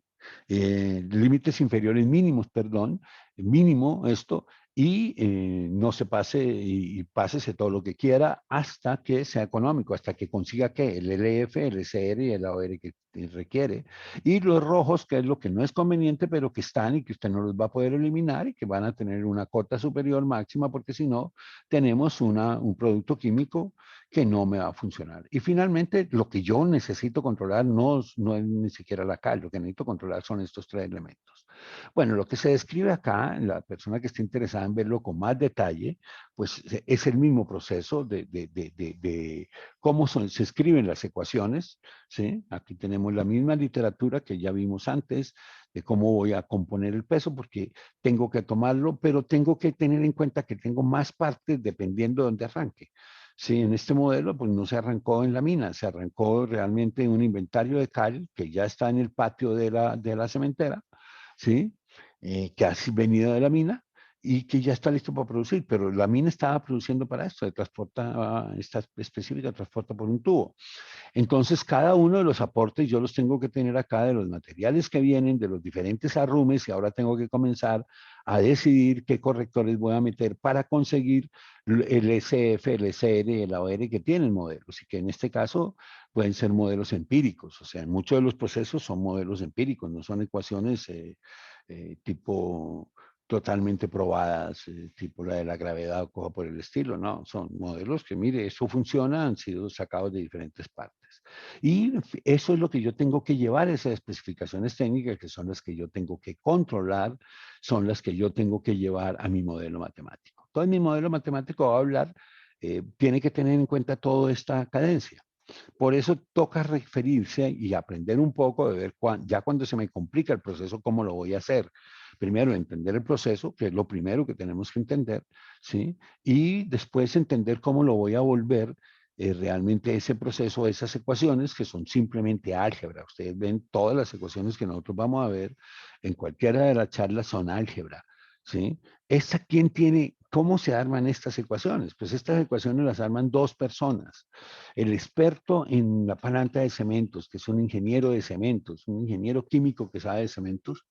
Límites inferiores mínimos, perdón, mínimo esto, y no se pase y pásese todo lo que quiera hasta que sea económico, hasta que consiga que el LF, el SR y el AOR que requiere. Y los rojos, que es lo que no es conveniente, pero que están y que usted no los va a poder eliminar y que van a tener una cota superior máxima, porque si no, tenemos un producto químico que no me va a funcionar. Y finalmente, lo que yo necesito controlar no es ni siquiera la cal, lo que necesito controlar son estos tres elementos. Bueno, lo que se describe acá, la persona que esté interesada en verlo con más detalle, pues es el mismo proceso de cómo se escriben las ecuaciones, ¿sí? Aquí tenemos la misma literatura que ya vimos antes, de cómo voy a componer el peso, porque tengo que tomarlo, pero tengo que tener en cuenta que tengo más partes dependiendo de dónde arranque. Sí, en este modelo pues no se arrancó en la mina, se arrancó realmente en un inventario de cal que ya está en el patio de la cementera, ¿sí? Que ha venido de la mina y que ya está listo para producir, pero la mina estaba produciendo para esto, esta específica transporta por un tubo. Entonces, cada uno de los aportes yo los tengo que tener acá de los materiales que vienen, de los diferentes arrumes, y ahora tengo que comenzar a decidir qué correctores voy a meter para conseguir el SF, el SR, el AOR que tienen modelos, y que en este caso pueden ser modelos empíricos. O sea, muchos de los procesos son modelos empíricos, no son ecuaciones tipo totalmente probadas, tipo la de la gravedad o cosa por el estilo, no, son modelos que, mire, eso funciona, han sido sacados de diferentes partes. Y eso es lo que yo tengo que llevar, esas especificaciones técnicas, que son las que yo tengo que controlar, son las que yo tengo que llevar a mi modelo matemático. Entonces, mi modelo matemático va a hablar, tiene que tener en cuenta toda esta cadencia. Por eso toca referirse y aprender un poco de ver ya cuando se me complica el proceso, cómo lo voy a hacer. Primero, entender el proceso, que es lo primero que tenemos que entender, ¿sí? Y después entender cómo lo voy a volver realmente ese proceso, esas ecuaciones que son simplemente álgebra. Ustedes ven todas las ecuaciones que nosotros vamos a ver en cualquiera de las charlas son álgebra, ¿sí? ¿Esta quién tiene? ¿Cómo se arman estas ecuaciones? Pues estas ecuaciones las arman dos personas. El experto en la planta de cementos, que es un ingeniero de cementos, un ingeniero químico que sabe de cementos,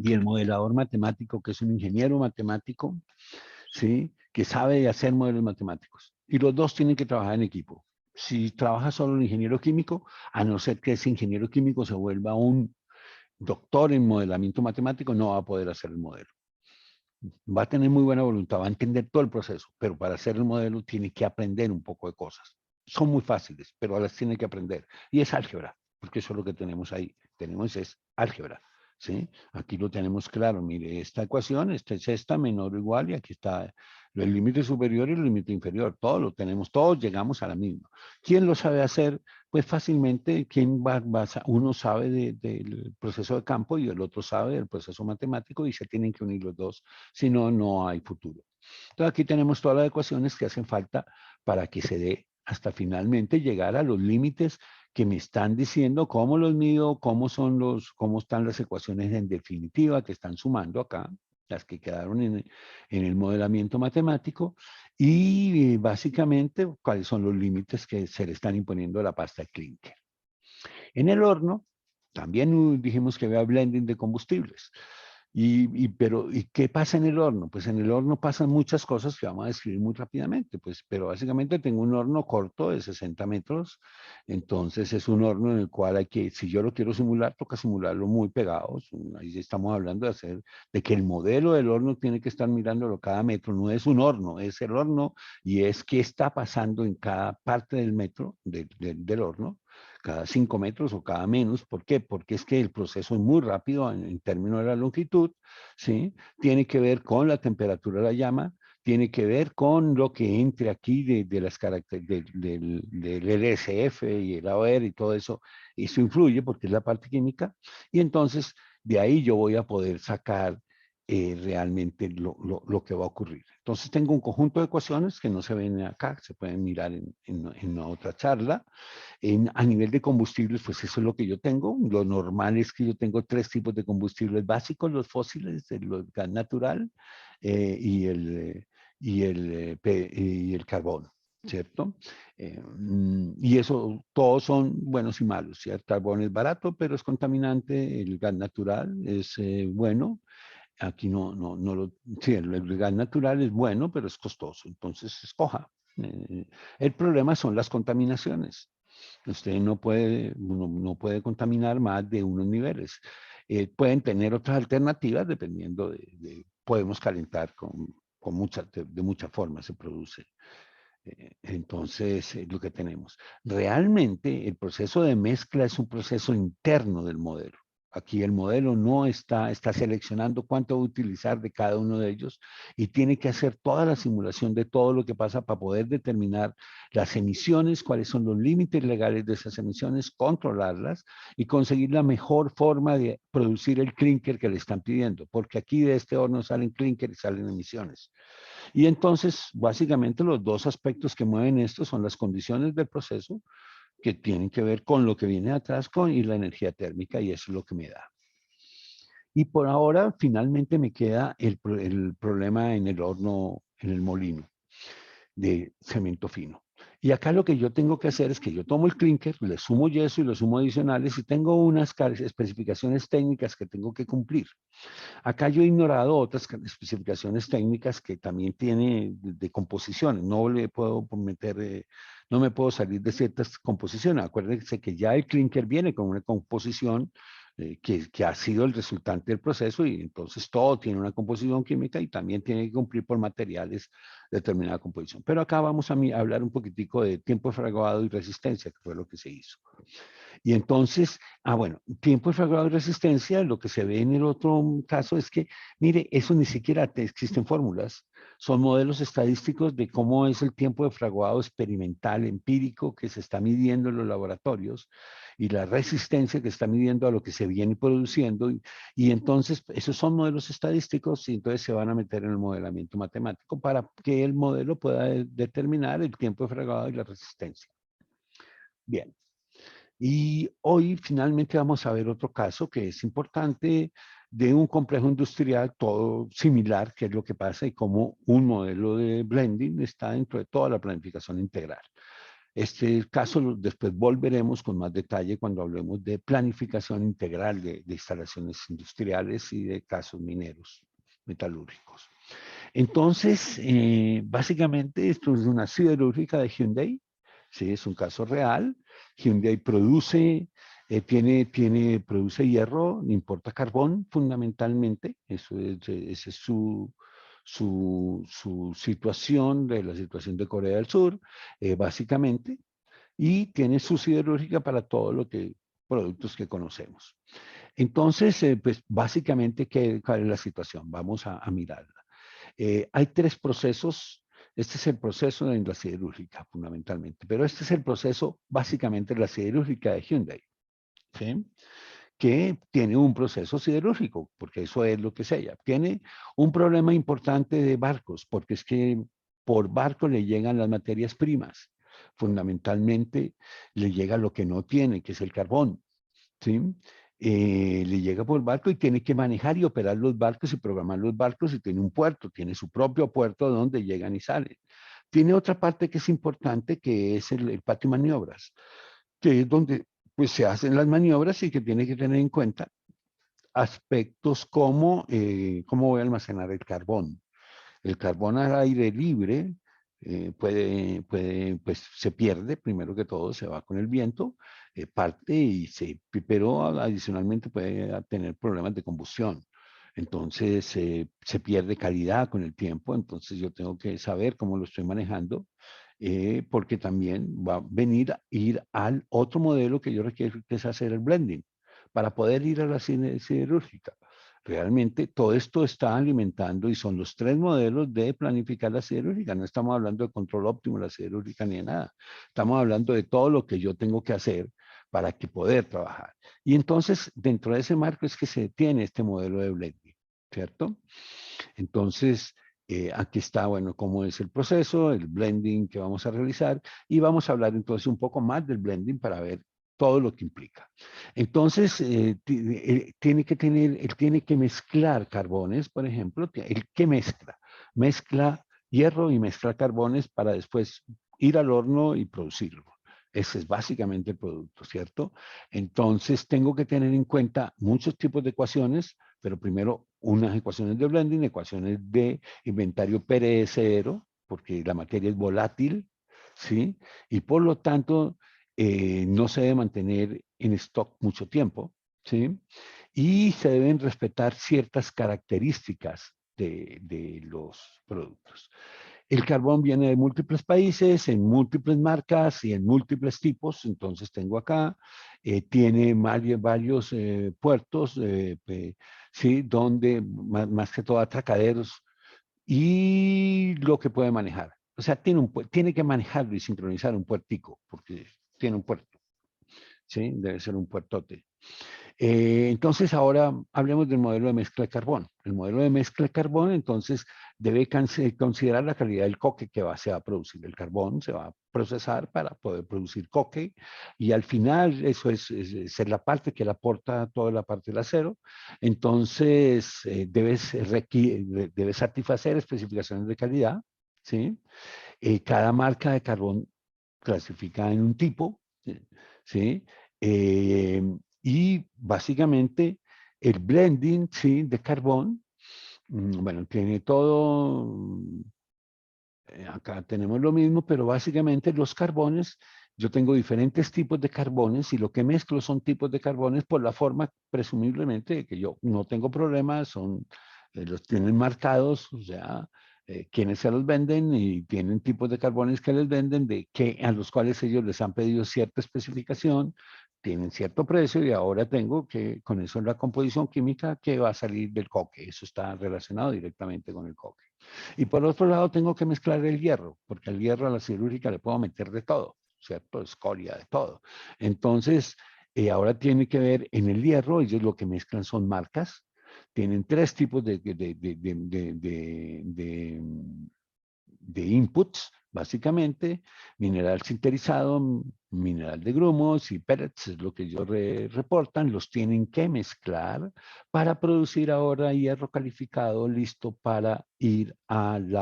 y el modelador matemático, que es un ingeniero matemático, ¿sí? Que sabe hacer modelos matemáticos. Y los dos tienen que trabajar en equipo. Si trabaja solo el ingeniero químico, a no ser que ese ingeniero químico se vuelva un doctor en modelamiento matemático, no va a poder hacer el modelo. Va a tener muy buena voluntad, va a entender todo el proceso, pero para hacer el modelo tiene que aprender un poco de cosas. Son muy fáciles, pero las tiene que aprender. Y es álgebra, porque eso es lo que tenemos ahí. Tenemos es álgebra, ¿sí? Aquí lo tenemos claro. Mire, esta ecuación, esta es esta menor o igual, y aquí está el límite superior y el límite inferior. Todo lo tenemos, todos llegamos a la misma. ¿Quién lo sabe hacer? Pues fácilmente, uno sabe del proceso de campo y el otro sabe del proceso matemático y se tienen que unir los dos, si no, no hay futuro. Entonces aquí tenemos todas las ecuaciones que hacen falta para que se dé hasta finalmente llegar a los límites que me están diciendo cómo los mido, cómo están las ecuaciones en definitiva que están sumando acá, las que quedaron en el modelamiento matemático, y básicamente cuáles son los límites que se le están imponiendo a la pasta de clinker. En el horno, También dijimos que había blending de combustibles. Pero ¿qué pasa en el horno? Pues en el horno pasan muchas cosas que vamos a describir muy rápidamente, pues, pero básicamente tengo un horno corto de 60 metros, entonces es un horno en el cual hay que, si yo lo quiero simular, toca simularlo muy pegado. Ahí estamos hablando de que el modelo del horno tiene que estar mirándolo cada metro, no es un horno, es el horno y es qué está pasando en cada parte del metro del horno, cada 5 metros o cada menos. ¿Por qué? Porque es que el proceso es muy rápido en términos de la longitud, ¿sí? Tiene que ver con la temperatura de la llama, tiene que ver con lo que entre aquí de las características del LSF y el AOR y todo eso. Eso influye porque es la parte química. Y entonces de ahí yo voy a poder sacar realmente lo que va a ocurrir. Entonces tengo un conjunto de ecuaciones que no se ven acá, se pueden mirar en otra charla. A nivel de combustibles, pues eso es lo que yo tengo. Lo normal es que yo tengo tres tipos de combustibles básicos: los fósiles, el gas natural eh, y, el, y el carbón, ¿cierto? Y eso, todos son buenos y malos, ¿cierto? El carbón es barato, pero es contaminante. El gas natural es bueno. Aquí no lo, sí, el gas natural es bueno, pero es costoso, entonces escoja. Eh, el problema son las contaminaciones. Usted no puede contaminar más de unos niveles. Pueden tener otras alternativas dependiendo podemos calentar de muchas formas se produce. Entonces, lo que tenemos. Realmente el proceso de mezcla es un proceso interno del modelo. Aquí el modelo no está seleccionando cuánto va a utilizar de cada uno de ellos y tiene que hacer toda la simulación de todo lo que pasa para poder determinar las emisiones, cuáles son los límites legales de esas emisiones, controlarlas y conseguir la mejor forma de producir el clinker que le están pidiendo, porque aquí de este horno salen clinker y salen emisiones. Y entonces, básicamente, los dos aspectos que mueven esto son las condiciones del proceso, que tienen que ver con lo que viene atrás y la energía térmica, y eso es lo que me da. Y por ahora, finalmente, me queda el problema en el horno, en el molino de cemento fino. Y acá lo que yo tengo que hacer es que yo tomo el clinker, le sumo yeso y le sumo adicionales y tengo unas especificaciones técnicas que tengo que cumplir. Acá yo he ignorado otras especificaciones técnicas que también tiene de composición. No le puedo meter, no me puedo salir de ciertas composiciones. Acuérdense que ya el clinker viene con una composición que ha sido el resultante del proceso y entonces todo tiene una composición química y también tiene que cumplir por materiales determinada composición. Pero acá vamos a hablar un poquitico de tiempo de fraguado y resistencia, que fue lo que se hizo. Y entonces, bueno, tiempo de fraguado y resistencia, lo que se ve en el otro caso es que, mire, eso ni siquiera existen fórmulas, son modelos estadísticos de cómo es el tiempo de fraguado experimental, empírico, que se está midiendo en los laboratorios, y la resistencia que está midiendo a lo que se viene produciendo, y entonces esos son modelos estadísticos y entonces se van a meter en el modelamiento matemático para que el modelo pueda determinar el tiempo de fraguado y la resistencia. Bien. Y hoy finalmente vamos a ver otro caso que es importante de un complejo industrial todo similar, que es lo que pasa y cómo un modelo de blending está dentro de toda la planificación integral. Este caso después volveremos con más detalle cuando hablemos de planificación integral de instalaciones industriales y de casos mineros, metalúrgicos. Entonces, básicamente esto es una siderúrgica de Hyundai. Sí, es un caso real. Hyundai produce, produce hierro, no importa carbón fundamentalmente. Esa es su situación, de la situación de Corea del Sur, básicamente. Y tiene su siderúrgica para todo lo que productos que conocemos. Entonces, pues básicamente, ¿cuál es la situación? Vamos a mirarla. Hay tres procesos. Este es el proceso de la siderúrgica, fundamentalmente, pero este es el proceso básicamente de la siderúrgica de Hyundai, ¿sí? Que tiene un proceso siderúrgico, porque eso es lo que es ella. Tiene un problema importante de barcos, porque es que por barco le llegan las materias primas. Fundamentalmente le llega lo que no tiene, que es el carbón, ¿sí? Le llega por barco y tiene que manejar y operar los barcos y programar los barcos y tiene un puerto, tiene su propio puerto donde llegan y salen. Tiene otra parte que es importante, que es el patio de maniobras, que es donde pues se hacen las maniobras y que tiene que tener en cuenta aspectos como cómo voy a almacenar el carbón. El carbón al aire libre pues se pierde, primero que todo, se va con el viento, parte pero adicionalmente puede tener problemas de combustión. Entonces se pierde calidad con el tiempo, entonces yo tengo que saber cómo lo estoy manejando, porque también va a venir a ir al otro modelo que yo requiero, que es hacer el blending, para poder ir a la siderúrgica. Realmente todo esto está alimentando y son los tres modelos de planificar la siderúrgica. No estamos hablando de control óptimo de la siderúrgica ni de nada. Estamos hablando de todo lo que yo tengo que hacer para que poder trabajar. Y entonces, dentro de ese marco es que se tiene este modelo de blending, ¿cierto? Entonces, aquí está, bueno, cómo es el proceso, el blending que vamos a realizar y vamos a hablar entonces un poco más del blending para ver todo lo que implica. Entonces, tiene que tener, él tiene que mezclar carbones, por ejemplo, el que mezcla hierro y mezcla carbones para después ir al horno y producirlo. Ese es básicamente el producto, ¿cierto? Entonces, tengo que tener en cuenta muchos tipos de ecuaciones, pero primero unas ecuaciones de blending, ecuaciones de inventario perecedero, porque la materia es volátil, ¿sí? Y por lo tanto, no se debe mantener en stock mucho tiempo, ¿sí? Y se deben respetar ciertas características de los productos. El carbón viene de múltiples países, en múltiples marcas y en múltiples tipos. Entonces tengo acá, tiene varios puertos, ¿sí? Donde más que todo atracaderos y lo que puede manejar. O sea, tiene que manejarlo y sincronizar un puertico, porque tiene un puerto, ¿sí? Debe ser un puertote. Entonces, ahora hablemos del modelo de mezcla de carbón. El modelo de mezcla de carbón, entonces, debe considerar la calidad del coque que se va a producir. El carbón se va a procesar para poder producir coque y al final eso es la parte que le aporta toda la parte del acero. Entonces, debe satisfacer especificaciones de calidad, ¿sí? Cada marca de carbón clasifica en un tipo, ¿sí? Eh, y básicamente el blending, ¿sí? De carbón, bueno, tiene todo, acá tenemos lo mismo, pero básicamente los carbones, yo tengo diferentes tipos de carbones y lo que mezclo son tipos de carbones por la forma, presumiblemente, que yo no tengo problemas, los tienen marcados, o sea, quienes se los venden y tienen tipos de carbones que les venden, a los cuales ellos les han pedido cierta especificación, tienen cierto precio y ahora tengo que, con eso la composición química que va a salir del coque, eso está relacionado directamente con el coque. Y por otro lado tengo que mezclar el hierro, porque al hierro a la siderúrgica le puedo meter de todo, ¿cierto? Escoria, de todo. Entonces, ahora tiene que ver en el hierro, ellos lo que mezclan son marcas, tienen tres tipos de inputs, básicamente, mineral sinterizado, mineral de grumos y pellets, es lo que ellos reportan, los tienen que mezclar para producir ahora hierro calificado listo para ir al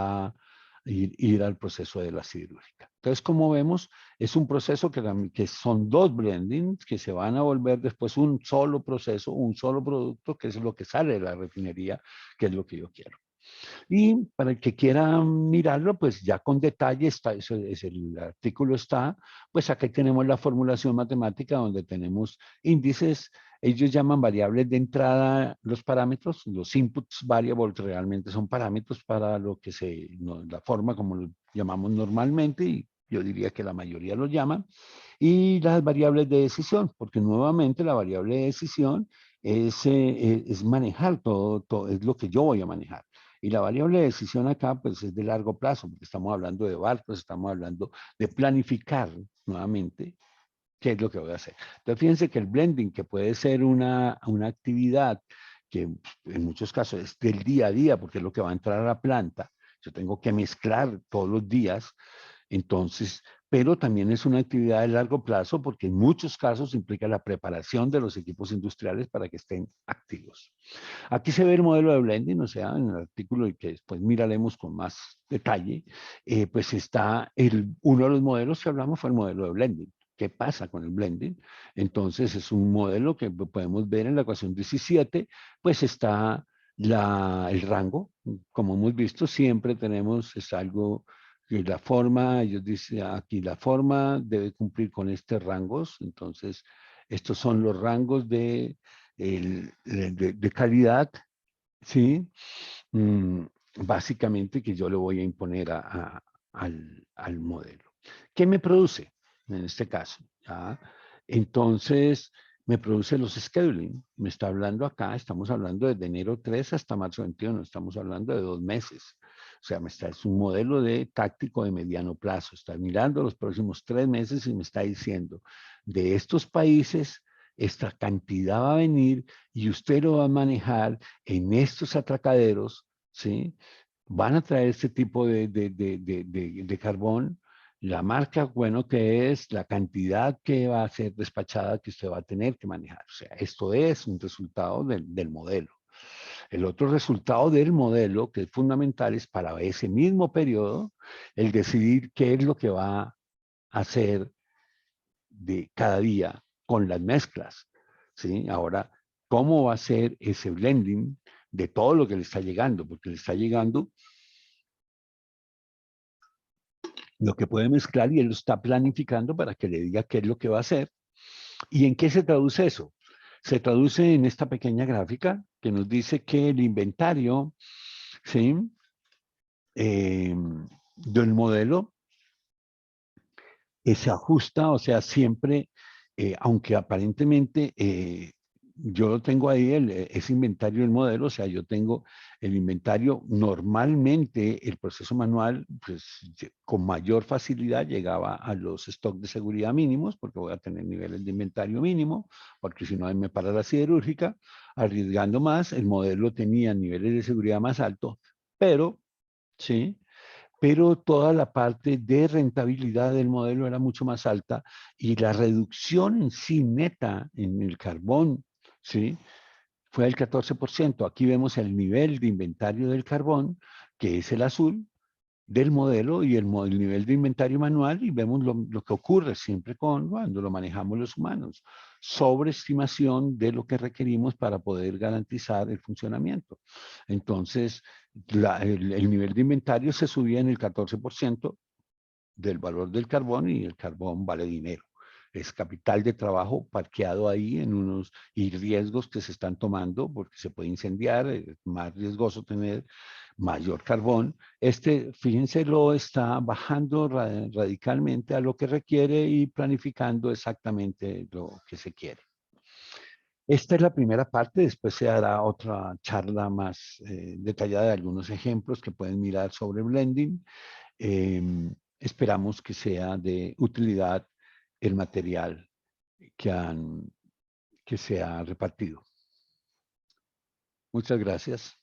proceso de la siderúrgica. Entonces, como vemos, es un proceso que son dos blendings que se van a volver después un solo proceso, un solo producto, que es lo que sale de la refinería, que es lo que yo quiero. Y para el que quiera mirarlo, pues ya con detalle está, el artículo está, pues acá tenemos la formulación matemática donde tenemos índices, ellos llaman variables de entrada los parámetros, los inputs variables realmente son parámetros para lo que la forma como lo llamamos normalmente, y yo diría que la mayoría lo llaman, y las variables de decisión, porque nuevamente la variable de decisión es manejar todo, es lo que yo voy a manejar. Y la variable de decisión acá, pues es de largo plazo, porque estamos hablando de barcos, estamos hablando de planificar nuevamente qué es lo que voy a hacer. Entonces, fíjense que el blending, que puede ser una actividad que en muchos casos es del día a día, porque es lo que va a entrar a la planta, yo tengo que mezclar todos los días, entonces, pero también es una actividad de largo plazo porque en muchos casos implica la preparación de los equipos industriales para que estén activos. Aquí se ve el modelo de blending, o sea, en el artículo que después miraremos con más detalle, pues está uno de los modelos que hablamos fue el modelo de blending. qué pasa con el blending. Entonces es un modelo que podemos ver en la ecuación 17, pues está el rango, como hemos visto, siempre tenemos, es algo que la forma, ellos dicen aquí, la forma debe cumplir con estos rangos, entonces estos son los rangos de calidad, ¿sí? Mm, básicamente que yo le voy a imponer al modelo. ¿Qué me produce en este caso? ¿Ya? Entonces, me produce los scheduling. Me está hablando acá, estamos hablando desde enero 3 hasta marzo 21, estamos hablando de 2 meses. O sea, es un modelo de táctico de mediano plazo. Está mirando los próximos 3 meses y me está diciendo, de estos países, esta cantidad va a venir y usted lo va a manejar en estos atracaderos, ¿sí? Van a traer este tipo de carbón, la marca, bueno, que es la cantidad que va a ser despachada que usted va a tener que manejar. O sea, esto es un resultado del modelo. El otro resultado del modelo, que es fundamental, es para ese mismo periodo, el decidir qué es lo que va a hacer de cada día con las mezclas, ¿sí? Ahora, ¿cómo va a ser ese blending de todo lo que le está llegando? Porque le está llegando lo que puede mezclar y él lo está planificando para que le diga qué es lo que va a hacer. ¿Y en qué se traduce eso? Se traduce en esta pequeña gráfica que nos dice que el inventario, ¿sí? Del modelo se ajusta, o sea, siempre, aunque aparentemente yo lo tengo ahí, ese inventario del modelo, o sea, yo tengo el inventario, normalmente el proceso manual, pues con mayor facilidad llegaba a los stocks de seguridad mínimos, porque voy a tener niveles de inventario mínimo, porque si no me para la siderúrgica, arriesgando más, el modelo tenía niveles de seguridad más altos, pero, ¿sí? Pero toda la parte de rentabilidad del modelo era mucho más alta y la reducción en sí neta en el carbón, ¿sí? Fue del 14%. Aquí vemos el nivel de inventario del carbón, que es el azul, del modelo y el nivel de inventario manual y vemos lo que ocurre siempre cuando lo manejamos los humanos. Sobreestimación de lo que requerimos para poder garantizar el funcionamiento. Entonces, el nivel de inventario se subía en el 14% del valor del carbón y el carbón vale dinero. Es capital de trabajo parqueado ahí en unos y riesgos que se están tomando porque se puede incendiar, es más riesgoso tener mayor carbón. Fíjense, lo está bajando radicalmente a lo que requiere y planificando exactamente lo que se quiere. Esta es la primera parte, después se hará otra charla más detallada de algunos ejemplos que pueden mirar sobre blending. Esperamos que sea de utilidad el material que se ha repartido. Muchas gracias.